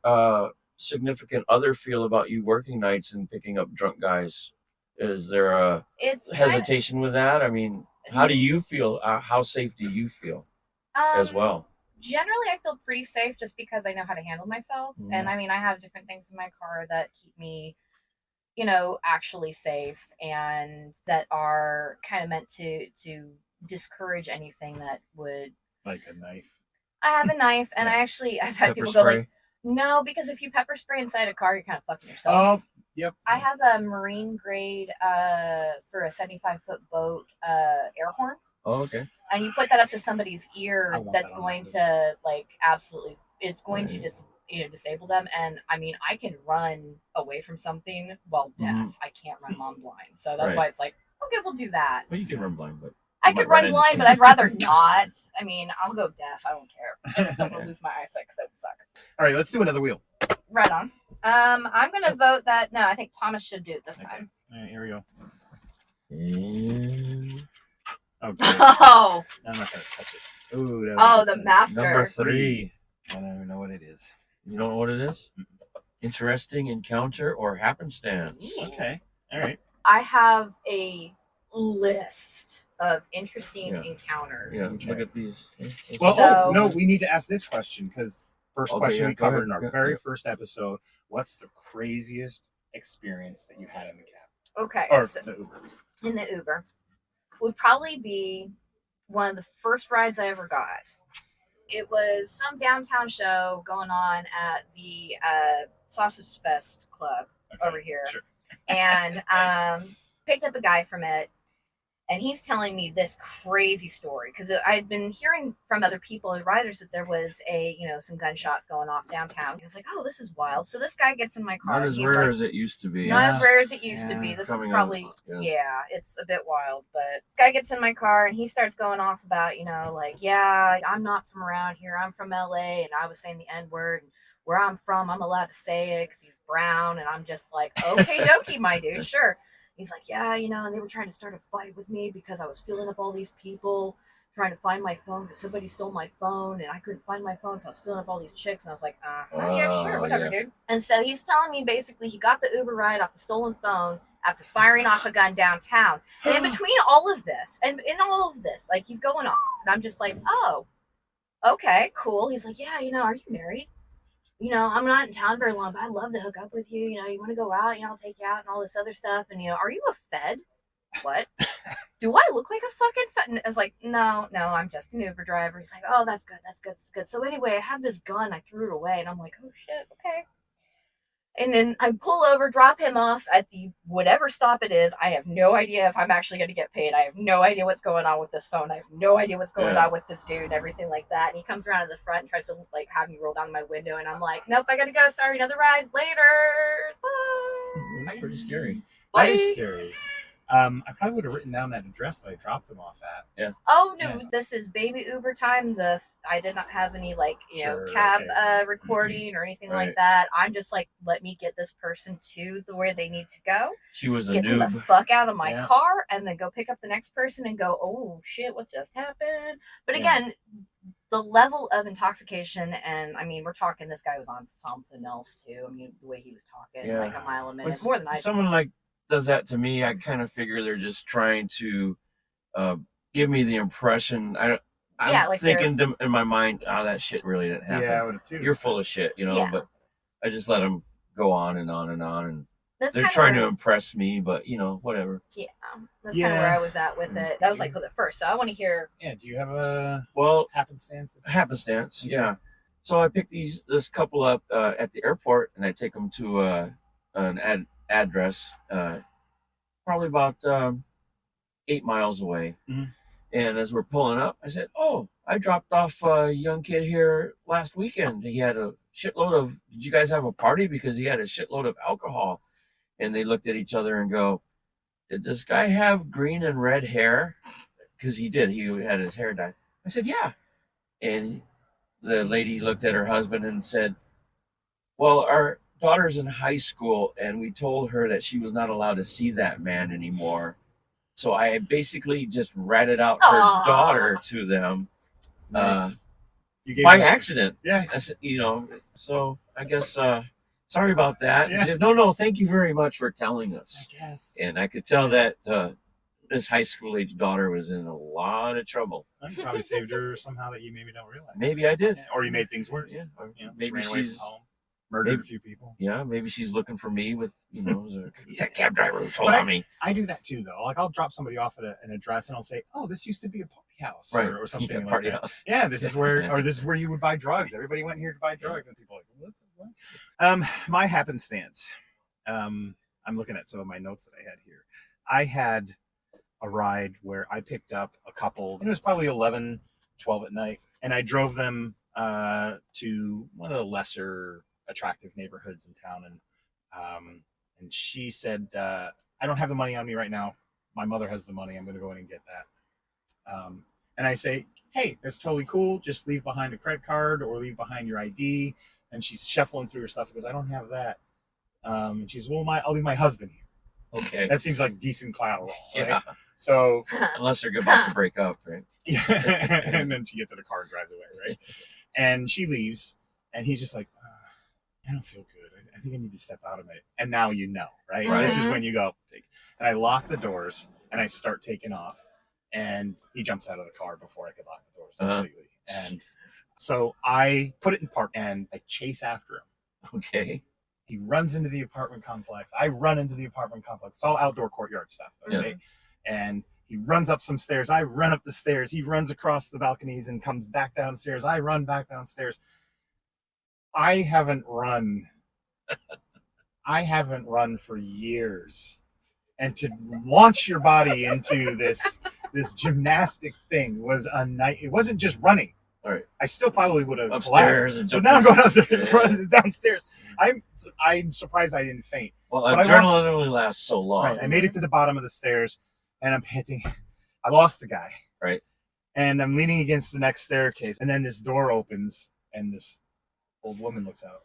[SPEAKER 1] significant other feel about you working nights and picking up drunk guys? Is there a
[SPEAKER 3] it's
[SPEAKER 1] hesitation with that? I mean, how do you feel? How safe do you feel as well?
[SPEAKER 3] Generally, I feel pretty safe just because I know how to handle myself.
[SPEAKER 1] Mhm.
[SPEAKER 3] And I mean, I have different things in my car that keep me, you know, actually safe and that are kind of meant to discourage anything that would.
[SPEAKER 2] Like a knife.
[SPEAKER 3] I have a knife, and
[SPEAKER 2] Yeah.
[SPEAKER 3] I've had
[SPEAKER 1] Pepper
[SPEAKER 3] people
[SPEAKER 1] spray?
[SPEAKER 3] go like, no, because if you pepper spray inside a car, you're kind of fucking yourself.
[SPEAKER 2] Oh, yep.
[SPEAKER 3] I have a marine grade for a 75-foot boat air horn.
[SPEAKER 1] Oh, okay.
[SPEAKER 3] And you put that up to somebody's ear,
[SPEAKER 2] I want
[SPEAKER 3] that's
[SPEAKER 2] that on
[SPEAKER 3] going
[SPEAKER 2] my
[SPEAKER 3] to like absolutely, it's going to
[SPEAKER 1] Right.
[SPEAKER 3] just disable them. And I mean, I can run away from something while deaf.
[SPEAKER 1] Mhm.
[SPEAKER 3] I can't run while I'm blind, so that's
[SPEAKER 1] Right.
[SPEAKER 3] why it's like, okay, we'll do that.
[SPEAKER 1] Well, you can run blind, but
[SPEAKER 3] I
[SPEAKER 1] you
[SPEAKER 3] could
[SPEAKER 1] might run
[SPEAKER 3] run
[SPEAKER 1] into
[SPEAKER 3] blind, but
[SPEAKER 1] things.
[SPEAKER 3] I'd rather not. I mean, I'll go deaf. I don't care. I just don't want to lose my eyesight because that would suck.
[SPEAKER 2] All right, let's do another wheel.
[SPEAKER 3] Right on. I'm gonna vote that. No, I think Thomas should do it this
[SPEAKER 2] Okay.
[SPEAKER 3] time.
[SPEAKER 2] All right, here we go.
[SPEAKER 1] And
[SPEAKER 2] Okay.
[SPEAKER 3] Oh,
[SPEAKER 2] I'm not going to touch it. Ooh, that
[SPEAKER 3] oh,
[SPEAKER 2] was
[SPEAKER 3] the
[SPEAKER 2] good.
[SPEAKER 3] master.
[SPEAKER 1] number 3.
[SPEAKER 2] 3. I don't even know what it is.
[SPEAKER 1] You don't know what it is? Interesting encounter or happenstance?
[SPEAKER 2] Okay. All right.
[SPEAKER 3] I have a list of interesting
[SPEAKER 1] Yeah.
[SPEAKER 3] encounters.
[SPEAKER 1] Yeah,
[SPEAKER 2] Okay.
[SPEAKER 1] look at these.
[SPEAKER 2] Well,
[SPEAKER 3] So-
[SPEAKER 2] no, we need to ask this question because first
[SPEAKER 1] Okay,
[SPEAKER 2] question
[SPEAKER 1] yeah,
[SPEAKER 2] we
[SPEAKER 1] go
[SPEAKER 2] covered
[SPEAKER 1] ahead.
[SPEAKER 2] in our
[SPEAKER 1] Yeah,
[SPEAKER 2] very
[SPEAKER 1] yeah.
[SPEAKER 2] first episode. What's the craziest experience that you had in the cab
[SPEAKER 3] Okay,
[SPEAKER 2] or
[SPEAKER 3] so
[SPEAKER 2] the Uber?
[SPEAKER 3] in the Uber would probably be one of the first rides I ever got. It was some downtown show going on at the Sausage Fest Club
[SPEAKER 2] Okay,
[SPEAKER 3] over here.
[SPEAKER 2] Sure.
[SPEAKER 3] And picked up a guy from it, and he's telling me this crazy story because I'd been hearing from other people and riders that there was some gunshots going off downtown. I was like, oh, this is wild. So this guy gets in my car.
[SPEAKER 1] Not as
[SPEAKER 3] he's
[SPEAKER 1] rare
[SPEAKER 3] like,
[SPEAKER 1] as it used to be.
[SPEAKER 3] not
[SPEAKER 2] Yeah.
[SPEAKER 3] as rare as it used to
[SPEAKER 2] Yeah.
[SPEAKER 3] be. This
[SPEAKER 1] Coming
[SPEAKER 3] is
[SPEAKER 1] on,
[SPEAKER 3] probably
[SPEAKER 1] yeah.
[SPEAKER 3] it's a bit wild. But guy gets in my car and he starts going off about I'm not from around here. I'm from LA, and I was saying the N-word. And where I'm from, I'm allowed to say it because he's brown, and I'm just like, okay, dokie, my dude, sure. He's like, yeah, and they were trying to start a fight with me because I was filling up all these people trying to find my phone because somebody stole my phone and I couldn't find my phone, so I was filling up all these chicks, and I was like, yeah, sure, whatever,
[SPEAKER 1] yeah.
[SPEAKER 3] dude. And so he's telling me basically he got the Uber ride off a stolen phone after firing off a gun downtown. And in between all of this, and in all of this, like, he's going off, and I'm just like, oh, okay, cool. He's like, yeah, are you married? I'm not in town very long, but I'd love to hook up with you. You want to go out, I'll take you out and all this other stuff. And, are you a Fed? What? Do I look like a fucking Fed? And I was like, no, I'm just an Uber driver. He's like, oh, that's good. So anyway, I have this gun. I threw it away. And I'm like, oh, shit, okay. And then I pull over, drop him off at the whatever stop it is. I have no idea if I'm actually going to get paid. I have no idea what's going on with this phone. I have no idea what's going on with this dude and everything like that. And he comes around to the front and tries to have me roll down my window. And I'm like, nope, I got to go. Sorry, another ride. Later. Bye.
[SPEAKER 1] That's pretty scary.
[SPEAKER 2] That is
[SPEAKER 3] Bye.
[SPEAKER 2] scary. I probably would have written down that address that I dropped him off at.
[SPEAKER 3] Oh, no,
[SPEAKER 2] Yeah.
[SPEAKER 3] This is baby Uber time. I did not have any
[SPEAKER 2] Sure,
[SPEAKER 3] cab
[SPEAKER 2] okay.
[SPEAKER 3] recording or anything
[SPEAKER 1] Right.
[SPEAKER 3] like that. I'm just like, let me get this person to where they need to go.
[SPEAKER 1] She was a
[SPEAKER 3] Get them the
[SPEAKER 1] noob.
[SPEAKER 3] fuck out of my
[SPEAKER 2] Yeah.
[SPEAKER 3] car, and then go pick up the next person and go, oh shit, what just happened? But
[SPEAKER 2] Yeah.
[SPEAKER 3] again, the level of intoxication, and I mean, we're talking, this guy was on something else too. I mean, the way he was talking,
[SPEAKER 1] Yeah.
[SPEAKER 3] like a mile a minute,
[SPEAKER 1] When
[SPEAKER 3] more than I.
[SPEAKER 1] someone like does that to me, I kind of figure they're just trying to give me the impression. I'm
[SPEAKER 3] like
[SPEAKER 1] thinking in my mind, that shit really didn't happen.
[SPEAKER 2] Yeah, I would have too.
[SPEAKER 1] You're full of shit,
[SPEAKER 3] Yeah.
[SPEAKER 1] But I just let them go on and on and on, and
[SPEAKER 3] That's
[SPEAKER 1] they're
[SPEAKER 3] kinda
[SPEAKER 1] trying to
[SPEAKER 3] where-
[SPEAKER 1] impress me, but whatever.
[SPEAKER 3] Yeah, that's kind
[SPEAKER 2] Yeah.
[SPEAKER 3] of where I was at with it. That was like the first. So I want to hear.
[SPEAKER 2] Yeah. Do you have a
[SPEAKER 1] Well,
[SPEAKER 2] happenstance?
[SPEAKER 1] happenstance,
[SPEAKER 2] Okay.
[SPEAKER 1] yeah. So I picked this couple up at the airport, and I take them to an address, probably about 8 miles away.
[SPEAKER 2] Mhm.
[SPEAKER 1] And as we're pulling up, I said, "Oh, I dropped off a young kid here last weekend. He had a shitload of. Did you guys have a party? Because he had a shitload of alcohol." And they looked at each other and go, "Did this guy have green and red hair?" Because he did. He had his hair dyed. I said, "Yeah." And the lady looked at her husband and said, "Well, our daughter's in high school, and we told her that she was not allowed to see that man anymore. So I basically just ratted out her
[SPEAKER 3] Aw.
[SPEAKER 1] daughter to them
[SPEAKER 2] Nice. You gave
[SPEAKER 1] by
[SPEAKER 2] them-
[SPEAKER 1] accident.
[SPEAKER 2] Yeah.
[SPEAKER 1] I said, so I guess sorry about that."
[SPEAKER 2] Yeah.
[SPEAKER 1] She said, no, thank you very much for telling
[SPEAKER 2] I
[SPEAKER 1] us.
[SPEAKER 2] guess.
[SPEAKER 1] And I could tell that this high school age daughter was in a lot of trouble.
[SPEAKER 2] You probably saved her somehow that you maybe don't realize.
[SPEAKER 1] Maybe I did.
[SPEAKER 2] Yeah, or you made things worse.
[SPEAKER 1] Yeah. Or
[SPEAKER 2] You know, just
[SPEAKER 1] maybe
[SPEAKER 2] ran away
[SPEAKER 1] she's
[SPEAKER 2] from home, murdered
[SPEAKER 1] maybe-
[SPEAKER 2] a few people.
[SPEAKER 1] yeah, maybe she's looking for me with
[SPEAKER 2] Yeah.
[SPEAKER 1] that cab driver who told
[SPEAKER 2] But
[SPEAKER 1] on me.
[SPEAKER 2] I do that too, though. Like I'll drop somebody off at an address, and I'll say, "Oh, this used to be a party house,"
[SPEAKER 1] Right.
[SPEAKER 2] or something
[SPEAKER 1] Yeah,
[SPEAKER 2] like
[SPEAKER 1] party
[SPEAKER 2] that.
[SPEAKER 1] house.
[SPEAKER 2] Yeah, this is where,
[SPEAKER 1] Yeah.
[SPEAKER 2] or this is where you would buy drugs. Everybody went here to buy drugs, and people are like, "What the what?" My happenstance. I'm looking at some of my notes that I had here. I had a ride where I picked up a couple, and it was probably 11, 12 at night, and I drove them to one of the lesser attractive neighborhoods in town, and she said, "I don't have the money on me right now. My mother has the money. I'm going to go in and get that." And I say, "Hey, that's totally cool. Just leave behind a credit card or leave behind your ID." And she's shuffling through her stuff because I don't have that. And she's, "Well, I'll leave my husband here."
[SPEAKER 1] Okay.
[SPEAKER 2] That seems like decent collateral, right?
[SPEAKER 1] Yeah.
[SPEAKER 2] So
[SPEAKER 1] Unless they're about to break up, right?
[SPEAKER 2] yeah, and then she gets in a car and drives away, right? And she leaves, and he's just like, "I don't feel good. I think I need to step out of it." And now you know, right?
[SPEAKER 1] Right.
[SPEAKER 2] This is when you go, and I lock the doors, and I start taking off, and he jumps out of the car before I could lock the doors completely. And so I put it in park, and I chase after him.
[SPEAKER 1] Okay.
[SPEAKER 2] He runs into the apartment complex. I run into the apartment complex. It's all outdoor courtyard stuff,
[SPEAKER 1] Yeah.
[SPEAKER 2] right? And he runs up some stairs. I run up the stairs. He runs across the balconies and comes back downstairs. I run back downstairs. I haven't run for years. And to launch your body into this gymnastic thing was a night. It wasn't just running.
[SPEAKER 1] All right.
[SPEAKER 2] I still probably would have
[SPEAKER 1] Upstairs and
[SPEAKER 2] collapsed. But
[SPEAKER 1] jumping.
[SPEAKER 2] now I'm going downstairs. I'm surprised I didn't faint.
[SPEAKER 1] Well,
[SPEAKER 2] But I
[SPEAKER 1] adrenaline only lasts so long.
[SPEAKER 2] Right. I made it to the bottom of the stairs, and I'm hitting. I lost the guy.
[SPEAKER 1] Right.
[SPEAKER 2] And I'm leaning against the next staircase, and then this door opens, and this old woman looks out.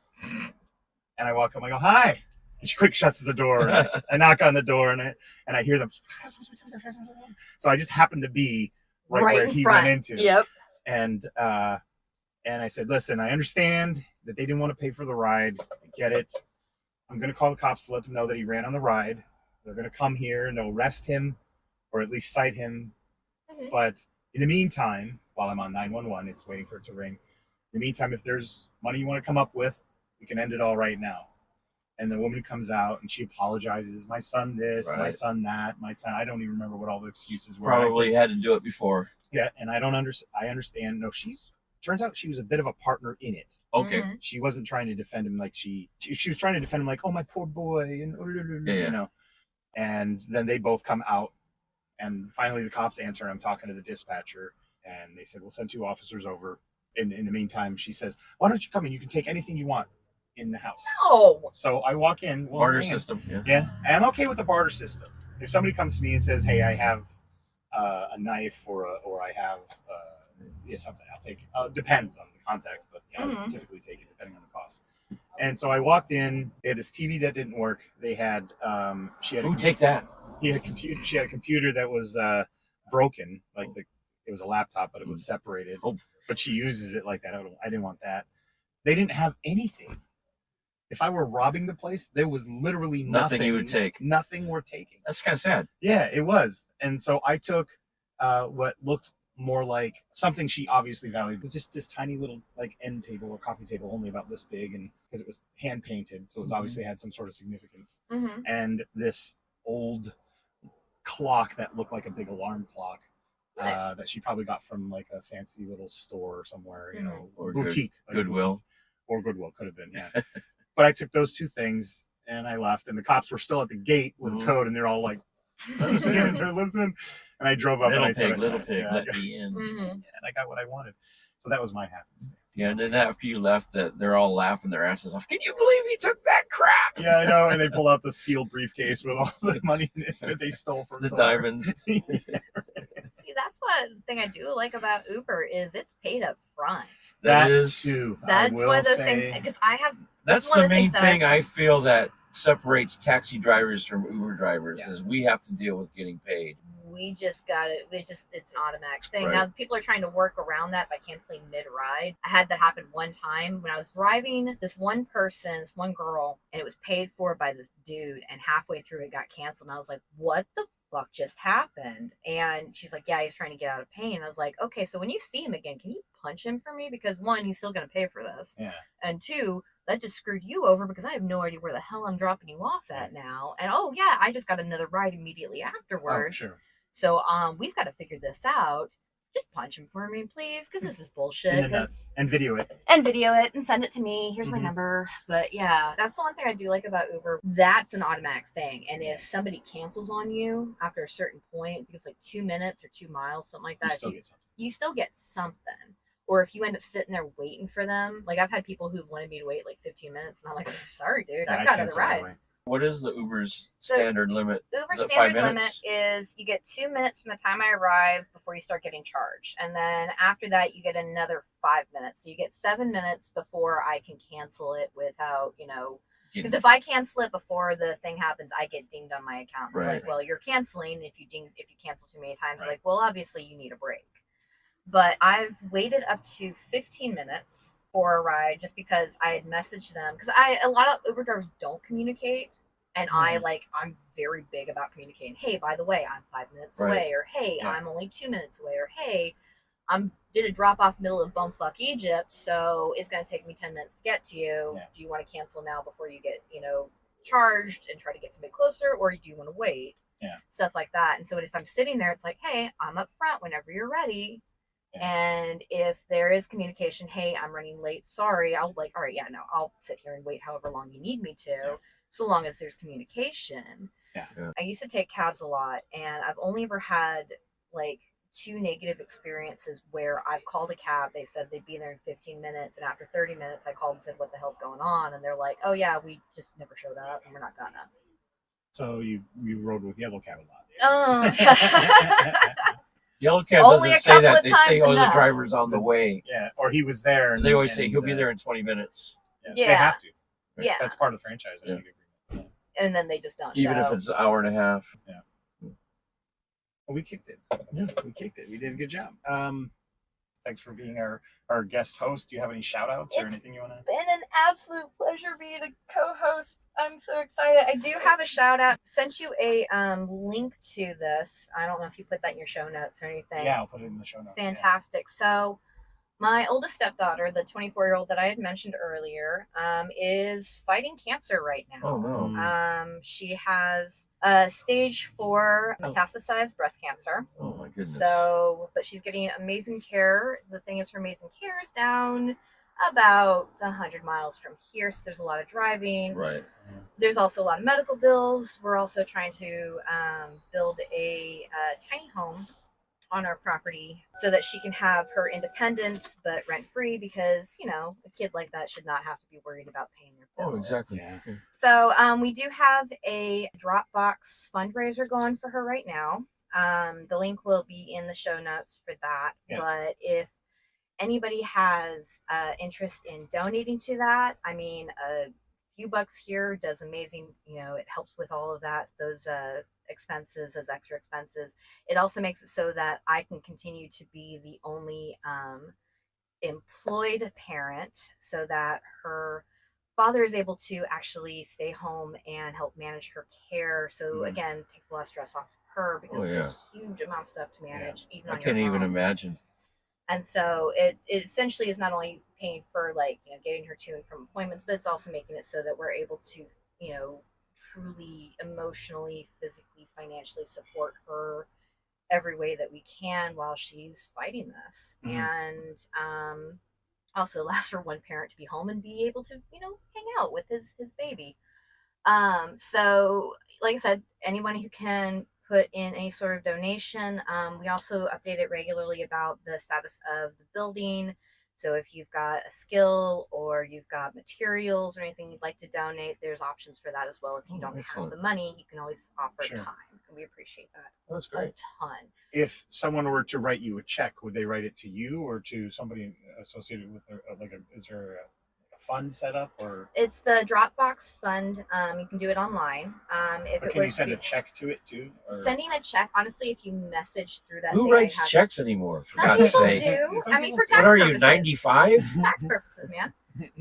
[SPEAKER 2] And I walk up. I go, "Hi." And she quick shuts the door. And I knock on the door, and I hear them. So I just happened to be right where
[SPEAKER 3] in
[SPEAKER 2] he
[SPEAKER 3] front.
[SPEAKER 2] went into.
[SPEAKER 3] Yep.
[SPEAKER 2] And I said, "Listen, I understand that they didn't want to pay for the ride. I get it. I'm going to call the cops to let them know that he ran on the ride. They're going to come here and they'll arrest him or at least cite him.
[SPEAKER 3] Mhm.
[SPEAKER 2] But in the meantime, while I'm on 911, it's waiting for it to ring. In the meantime, if there's money you want to come up with, we can end it all right now." And the woman comes out and she apologizes. "My son this, my
[SPEAKER 1] Right.
[SPEAKER 2] son that, my son." I don't even remember what all the excuses were. And I said,
[SPEAKER 1] Probably had to do it before.
[SPEAKER 2] "Yeah, and I don't understand. I understand." No, turns out she was a bit of a partner in it.
[SPEAKER 1] Okay.
[SPEAKER 3] Mhm.
[SPEAKER 2] She wasn't trying to defend him like she was trying to defend him like, "Oh, my poor boy," and
[SPEAKER 1] Yeah.
[SPEAKER 2] you know. And then they both come out, and finally the cops answer. And I'm talking to the dispatcher, and they said, "We'll send 2 officers over." In the meantime, she says, "Why don't you come in? You can take anything you want in the house."
[SPEAKER 3] Oh.
[SPEAKER 2] So I walk in. Well,
[SPEAKER 1] Barter
[SPEAKER 2] man,
[SPEAKER 1] system. Yeah.
[SPEAKER 2] Yeah, and I'm okay with the barter system. If somebody comes to me and says, "Hey, I have a knife or I have something," I'll take it. Depends on the context, but I
[SPEAKER 3] Mhm.
[SPEAKER 2] typically take it depending on the cost. And so I walked in. They had this TV that didn't work. They had she had
[SPEAKER 1] Ooh, take that.
[SPEAKER 2] he had a computer. She had a computer that was broken, like it was a laptop, but it was separated.
[SPEAKER 1] Oh.
[SPEAKER 2] But she uses it like that. I didn't want that. They didn't have anything. If I were robbing the place, there was literally
[SPEAKER 1] Nothing you would take.
[SPEAKER 2] Nothing worth taking.
[SPEAKER 1] That's kind of sad.
[SPEAKER 2] Yeah, it was. And so I took what looked more like something she obviously valued. It was just this tiny little like end table or coffee table, only about this big, and because it was hand painted, so it was obviously had some sort of significance.
[SPEAKER 3] Mhm.
[SPEAKER 2] And this old clock that looked like a big alarm clock
[SPEAKER 3] Nice.
[SPEAKER 2] that she probably got from like a fancy little store somewhere, you know,
[SPEAKER 1] Or
[SPEAKER 2] boutique, like
[SPEAKER 1] Goodwill.
[SPEAKER 2] boutique. Or Goodwill could have been, yeah. But I took those 2 things and I left, and the cops were still at the gate with a code, and they're all like, "Manager lives in," and I drove up
[SPEAKER 1] Little
[SPEAKER 2] and I said,
[SPEAKER 1] Little Pig,
[SPEAKER 2] yeah,
[SPEAKER 1] let me in.
[SPEAKER 2] and I got what I wanted. So that was my happenstance.
[SPEAKER 1] Yeah, and then after you left, that they're all laughing their asses off. Can you believe he took that crap?
[SPEAKER 2] Yeah, I know. And they pull out the steel briefcase with all the money in it that they stole from
[SPEAKER 1] The
[SPEAKER 2] somewhere.
[SPEAKER 1] diamonds.
[SPEAKER 3] See, that's one thing I do like about Uber is it's paid up front.
[SPEAKER 2] That
[SPEAKER 1] is
[SPEAKER 2] too.
[SPEAKER 3] That's one of those things because I have.
[SPEAKER 1] That's
[SPEAKER 3] one
[SPEAKER 1] the
[SPEAKER 3] of the
[SPEAKER 1] main
[SPEAKER 3] things that
[SPEAKER 1] thing I feel that separates taxi drivers from Uber drivers
[SPEAKER 2] Yeah.
[SPEAKER 1] is we have to deal with getting paid.
[SPEAKER 3] We just got it. It's an automatic thing.
[SPEAKER 1] Right.
[SPEAKER 3] Now people are trying to work around that by canceling mid-ride. I had that happen one time when I was driving this one girl, and it was paid for by this dude. And halfway through, it got canceled. And I was like, "What the fuck just happened?" And she's like, "Yeah, he's trying to get out of pain." I was like, "Okay, so when you see him again, can you punch him for me? Because one, he's still going to pay for this,
[SPEAKER 2] Yeah.
[SPEAKER 3] and two, that just screwed you over because I have no idea where the hell I'm dropping you off at now. And oh yeah, I just got another ride immediately afterwards.
[SPEAKER 2] Oh, sure.
[SPEAKER 3] So we've got to figure this out. Just punch him for me, please, because this is bullshit.
[SPEAKER 2] And video it.
[SPEAKER 3] And video it and send it to me. Here's my
[SPEAKER 2] Mhm.
[SPEAKER 3] number. But yeah, that's the one thing I do like about Uber. That's an automatic thing. And if somebody cancels on you after a certain point, I think it's like 2 minutes or 2 miles, something like
[SPEAKER 2] You
[SPEAKER 3] that.
[SPEAKER 2] still get something.
[SPEAKER 3] You still get something. Or if you end up sitting there waiting for them, like I've had people who wanted me to wait like 15 minutes, and I'm like, sorry, dude,
[SPEAKER 2] Yeah,
[SPEAKER 3] I've
[SPEAKER 2] I
[SPEAKER 3] got other
[SPEAKER 2] cancel right
[SPEAKER 3] rides.
[SPEAKER 2] away.
[SPEAKER 1] What is the Uber's
[SPEAKER 3] So,
[SPEAKER 1] standard limit?
[SPEAKER 3] Uber
[SPEAKER 1] Is it 5
[SPEAKER 3] standard limit
[SPEAKER 1] minutes?
[SPEAKER 3] is you get 2 minutes from the time I arrive before you start getting charged. And then after that, you get another 5 minutes. So you get 7 minutes before I can cancel it without, because if I cancel it before the thing happens, I get dinged on my account. They're
[SPEAKER 1] Right.
[SPEAKER 3] like, well, you're canceling. If you cancel too many times,
[SPEAKER 2] Right.
[SPEAKER 3] like, well, obviously you need a break. But I've waited up to 15 minutes for a ride just because I had messaged them. Because a lot of Uber drivers don't communicate. And I'm very big about communicating. Hey, by the way, I'm 5 minutes
[SPEAKER 1] Right.
[SPEAKER 3] away. Or, hey,
[SPEAKER 2] Yeah.
[SPEAKER 3] I'm only 2 minutes away. Or, hey, did a drop off middle of bumfuck Egypt. So it's going to take me 10 minutes to get to you.
[SPEAKER 2] Yeah.
[SPEAKER 3] Do you want to cancel now before you get, charged and try to get somebody closer? Or do you want to wait?
[SPEAKER 2] Yeah.
[SPEAKER 3] Stuff like that. And so if I'm sitting there, it's like, hey, I'm up front whenever you're ready.
[SPEAKER 2] Yeah.
[SPEAKER 3] And if there is communication, hey, I'm running late, sorry, I'll like, all right, yeah, no, I'll sit here and wait however long you need me to,
[SPEAKER 2] Yeah.
[SPEAKER 3] so long as there's communication.
[SPEAKER 2] Yeah.
[SPEAKER 1] Yeah.
[SPEAKER 3] I used to take cabs a lot, and I've only ever had like 2 negative experiences where I've called a cab, they said they'd be there in 15 minutes, and after 30 minutes I called and said, what the hell's going on? And they're like, oh yeah, we just never showed up and we're not gonna.
[SPEAKER 2] So you rode with Yellow Cab a lot.
[SPEAKER 3] Oh.
[SPEAKER 1] Yellow Cab
[SPEAKER 3] Only
[SPEAKER 1] doesn't
[SPEAKER 3] a
[SPEAKER 1] say
[SPEAKER 3] couple
[SPEAKER 1] that.
[SPEAKER 3] of
[SPEAKER 1] They say,
[SPEAKER 3] times
[SPEAKER 1] oh, the
[SPEAKER 3] enough.
[SPEAKER 1] driver's on the way.
[SPEAKER 2] Yeah, or he was there.
[SPEAKER 1] And they always say he'll be there in 20 minutes.
[SPEAKER 2] They
[SPEAKER 3] Yeah.
[SPEAKER 2] have to.
[SPEAKER 3] Yeah.
[SPEAKER 2] That's part of the franchise. I
[SPEAKER 3] Yeah.
[SPEAKER 2] think, agreement.
[SPEAKER 3] And then they just don't
[SPEAKER 1] Even
[SPEAKER 3] show.
[SPEAKER 1] if it's an hour and a half.
[SPEAKER 2] Well, we kicked it.
[SPEAKER 1] Yeah.
[SPEAKER 2] We kicked it. We did a good job. Thanks for being our guest host. Do you have any shout outs or
[SPEAKER 3] It's
[SPEAKER 2] anything you want to?
[SPEAKER 3] Been an absolute pleasure being a co-host. I'm so excited. I do have a shout out. Sent you a link to this. I don't know if you put that in your show notes or anything.
[SPEAKER 2] Yeah, I'll put it in the show notes.
[SPEAKER 3] Fantastic. So my oldest stepdaughter, the 24-year-old that I had mentioned earlier, is fighting cancer right now.
[SPEAKER 1] Oh, no.
[SPEAKER 3] She has stage 4 metastasized breast cancer.
[SPEAKER 1] Oh, my goodness.
[SPEAKER 3] So, but she's getting amazing care. The thing is, her amazing care is down about 100 miles from here. So there's a lot of driving.
[SPEAKER 1] Right.
[SPEAKER 3] There's also a lot of medical bills. We're also trying to build a tiny home on our property so that she can have her independence but rent free, because a kid like that should not have to be worried about paying their bills.
[SPEAKER 1] Oh, exactly.
[SPEAKER 2] Yeah.
[SPEAKER 3] So we do have a Dropbox fundraiser going for her right now. The link will be in the show notes for that.
[SPEAKER 2] Yeah.
[SPEAKER 3] But if anybody has interest in donating to that, I mean, a few bucks here does amazing. It helps with all of that, those expenses, those extra expenses. It also makes it so that I can continue to be the only employed parent, so that her father is able to actually stay home and help manage her care. So again, takes a lot of stress off her, because it's a huge amount of stuff to manage, even on
[SPEAKER 1] I
[SPEAKER 3] your
[SPEAKER 1] can't even
[SPEAKER 3] own.
[SPEAKER 1] imagine.
[SPEAKER 3] And so it essentially is not only paying for getting her to and from appointments, but it's also making it so that we're able to truly emotionally, physically, financially support her every way that we can while she's fighting this. And also allows for one parent to be home and be able to, hang out with his baby. So like I said, anyone who can put in any sort of donation. We also update it regularly about the status of the building. So if you've got a skill or you've got materials or anything you'd like to donate, there's options for that as well. If you don't have the money, you can always offer time. And we appreciate that a ton.
[SPEAKER 2] If someone were to write you a check, would they write it to you or to somebody associated with is there a fund set up, or
[SPEAKER 3] it's the Dropbox fund? You can do it online.
[SPEAKER 2] Can you send a check to it too? Or?
[SPEAKER 3] Sending a check, honestly, if you message through that,
[SPEAKER 1] who writes checks anymore? For
[SPEAKER 3] some
[SPEAKER 1] God's
[SPEAKER 3] people
[SPEAKER 1] sake.
[SPEAKER 3] do. I mean, for tax
[SPEAKER 1] what are you,
[SPEAKER 3] purposes.
[SPEAKER 1] 95?
[SPEAKER 3] Tax purposes, man.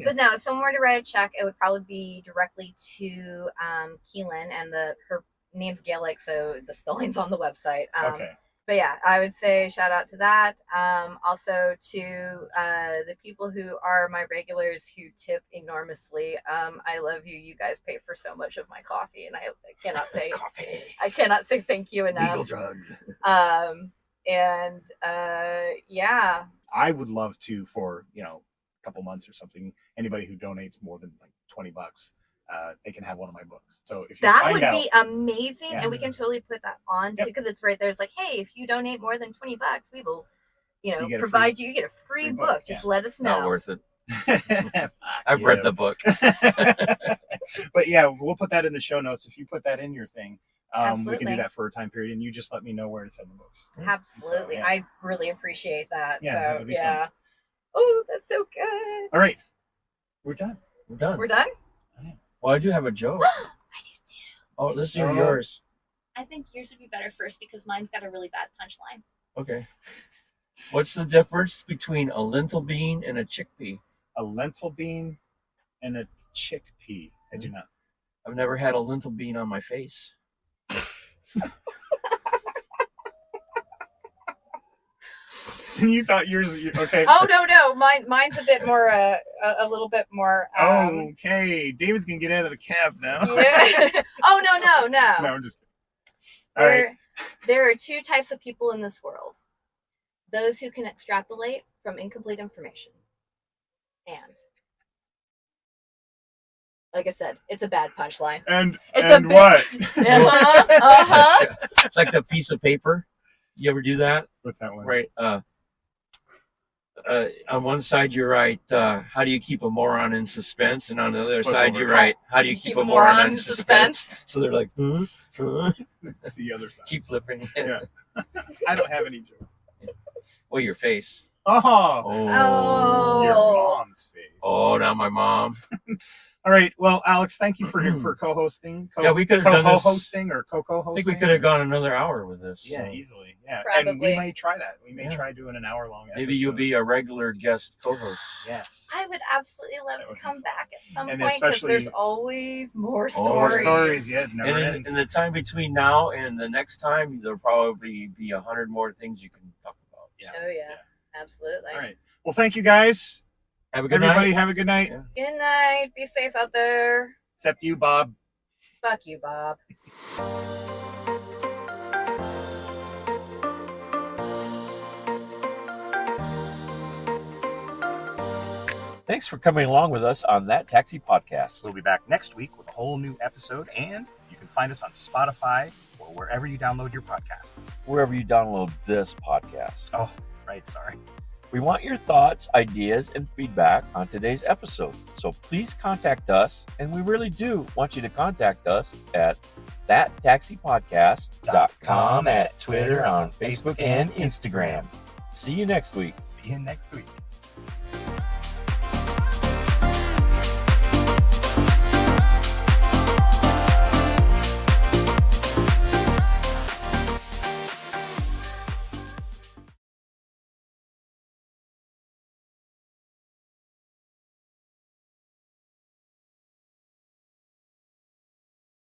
[SPEAKER 3] But no, if someone were to write a check, it would probably be directly to Keelan, and her name's Gaelic, so the spelling's on the website.
[SPEAKER 2] Okay.
[SPEAKER 3] But yeah, I would say shout out to that. Also to the people who are my regulars who tip enormously. I love you. You guys pay for so much of my coffee, and I cannot say
[SPEAKER 1] coffee.
[SPEAKER 3] I cannot say thank you enough.
[SPEAKER 2] Legal drugs.
[SPEAKER 3] Yeah.
[SPEAKER 2] I would love to, for a couple months or something, anybody who donates more than like $20, they can have one of my books. So if you
[SPEAKER 3] that
[SPEAKER 2] find
[SPEAKER 3] would
[SPEAKER 2] out,
[SPEAKER 3] be amazing, and we can totally put that on too, because it's right there. It's like, hey, if you donate more than $20, we will, provide you get a free book. Just let us know.
[SPEAKER 1] Not worth it. I've read the book.
[SPEAKER 2] But yeah, we'll put that in the show notes. If you put that in your thing, we can do that for a time period, and you just let me know where to send the books.
[SPEAKER 3] Absolutely. So, I really appreciate that.
[SPEAKER 2] Yeah,
[SPEAKER 3] so yeah. Fun. Oh, that's so good.
[SPEAKER 2] All right. We're done.
[SPEAKER 3] We're done?
[SPEAKER 1] Well, I do have a joke.
[SPEAKER 3] I do too.
[SPEAKER 1] Oh, let's do yours.
[SPEAKER 4] I think yours would be better first because mine's got a really bad punchline.
[SPEAKER 1] Okay. What's the difference between a lentil bean and a chickpea?
[SPEAKER 2] A lentil bean and a chickpea. I do not.
[SPEAKER 1] I've never had a lentil bean on my face.
[SPEAKER 2] You thought yours okay?
[SPEAKER 3] Oh no, mine's a bit more a little bit more.
[SPEAKER 2] Okay, David's gonna get out of the cab now.
[SPEAKER 3] Yeah. Oh no.
[SPEAKER 2] No, I'm just kidding. All right.
[SPEAKER 3] There are two types of people in this world: those who can extrapolate from incomplete information, and, like I said, it's a bad punchline.
[SPEAKER 2] And
[SPEAKER 3] it's
[SPEAKER 2] what?
[SPEAKER 1] It's like the piece of paper. You ever do that?
[SPEAKER 2] What's that one?
[SPEAKER 1] Right. On one side you write, how do you keep a moron in suspense? And on the other side you write, how do you keep a moron in suspense? So they're like,
[SPEAKER 2] It's the other side.
[SPEAKER 1] Keep flipping.
[SPEAKER 2] Yeah. I don't have any jokes.
[SPEAKER 1] Well, your face.
[SPEAKER 3] Oh.
[SPEAKER 2] Your mom's face.
[SPEAKER 1] Oh, now my mom.
[SPEAKER 2] All right. Well, Alex, thank you for co-hosting.
[SPEAKER 1] Yeah, we could have done this.
[SPEAKER 2] Co-hosting or co-hosting.
[SPEAKER 1] I think we could have gone another hour with this.
[SPEAKER 2] Yeah, easily. Yeah,
[SPEAKER 3] probably.
[SPEAKER 2] And we may try that. We may try doing an hour-long episode.
[SPEAKER 1] Maybe you'll be a regular guest co-host.
[SPEAKER 2] Yes.
[SPEAKER 3] I would absolutely love to come back at some
[SPEAKER 2] And
[SPEAKER 3] point because
[SPEAKER 2] especially-
[SPEAKER 3] there's always more
[SPEAKER 2] More
[SPEAKER 3] stories.
[SPEAKER 2] stories. Yeah, it never
[SPEAKER 1] And
[SPEAKER 2] ends.
[SPEAKER 1] in the time between now and the next time, there'll probably be 100 more things you can talk about.
[SPEAKER 2] Yeah.
[SPEAKER 3] Oh yeah, absolutely.
[SPEAKER 2] All right. Well, thank you guys.
[SPEAKER 1] Have a good
[SPEAKER 2] Everybody
[SPEAKER 1] night.
[SPEAKER 2] have a good night.
[SPEAKER 1] Yeah.
[SPEAKER 3] Good night. Be safe out there.
[SPEAKER 2] Except you, Bob.
[SPEAKER 3] Fuck you, Bob.
[SPEAKER 1] Thanks for coming along with us on That Taxi Podcast.
[SPEAKER 2] We'll be back next week with a whole new episode, and you can find us on Spotify or wherever you download your podcasts.
[SPEAKER 1] Wherever you download this podcast.
[SPEAKER 2] Oh, right. Sorry.
[SPEAKER 1] We want your thoughts, ideas, and feedback on today's episode. So please contact us, and we really do want you to contact us at thattaxipodcast.com, at Twitter, on Facebook, and Instagram. See you next week.
[SPEAKER 2] See you next week.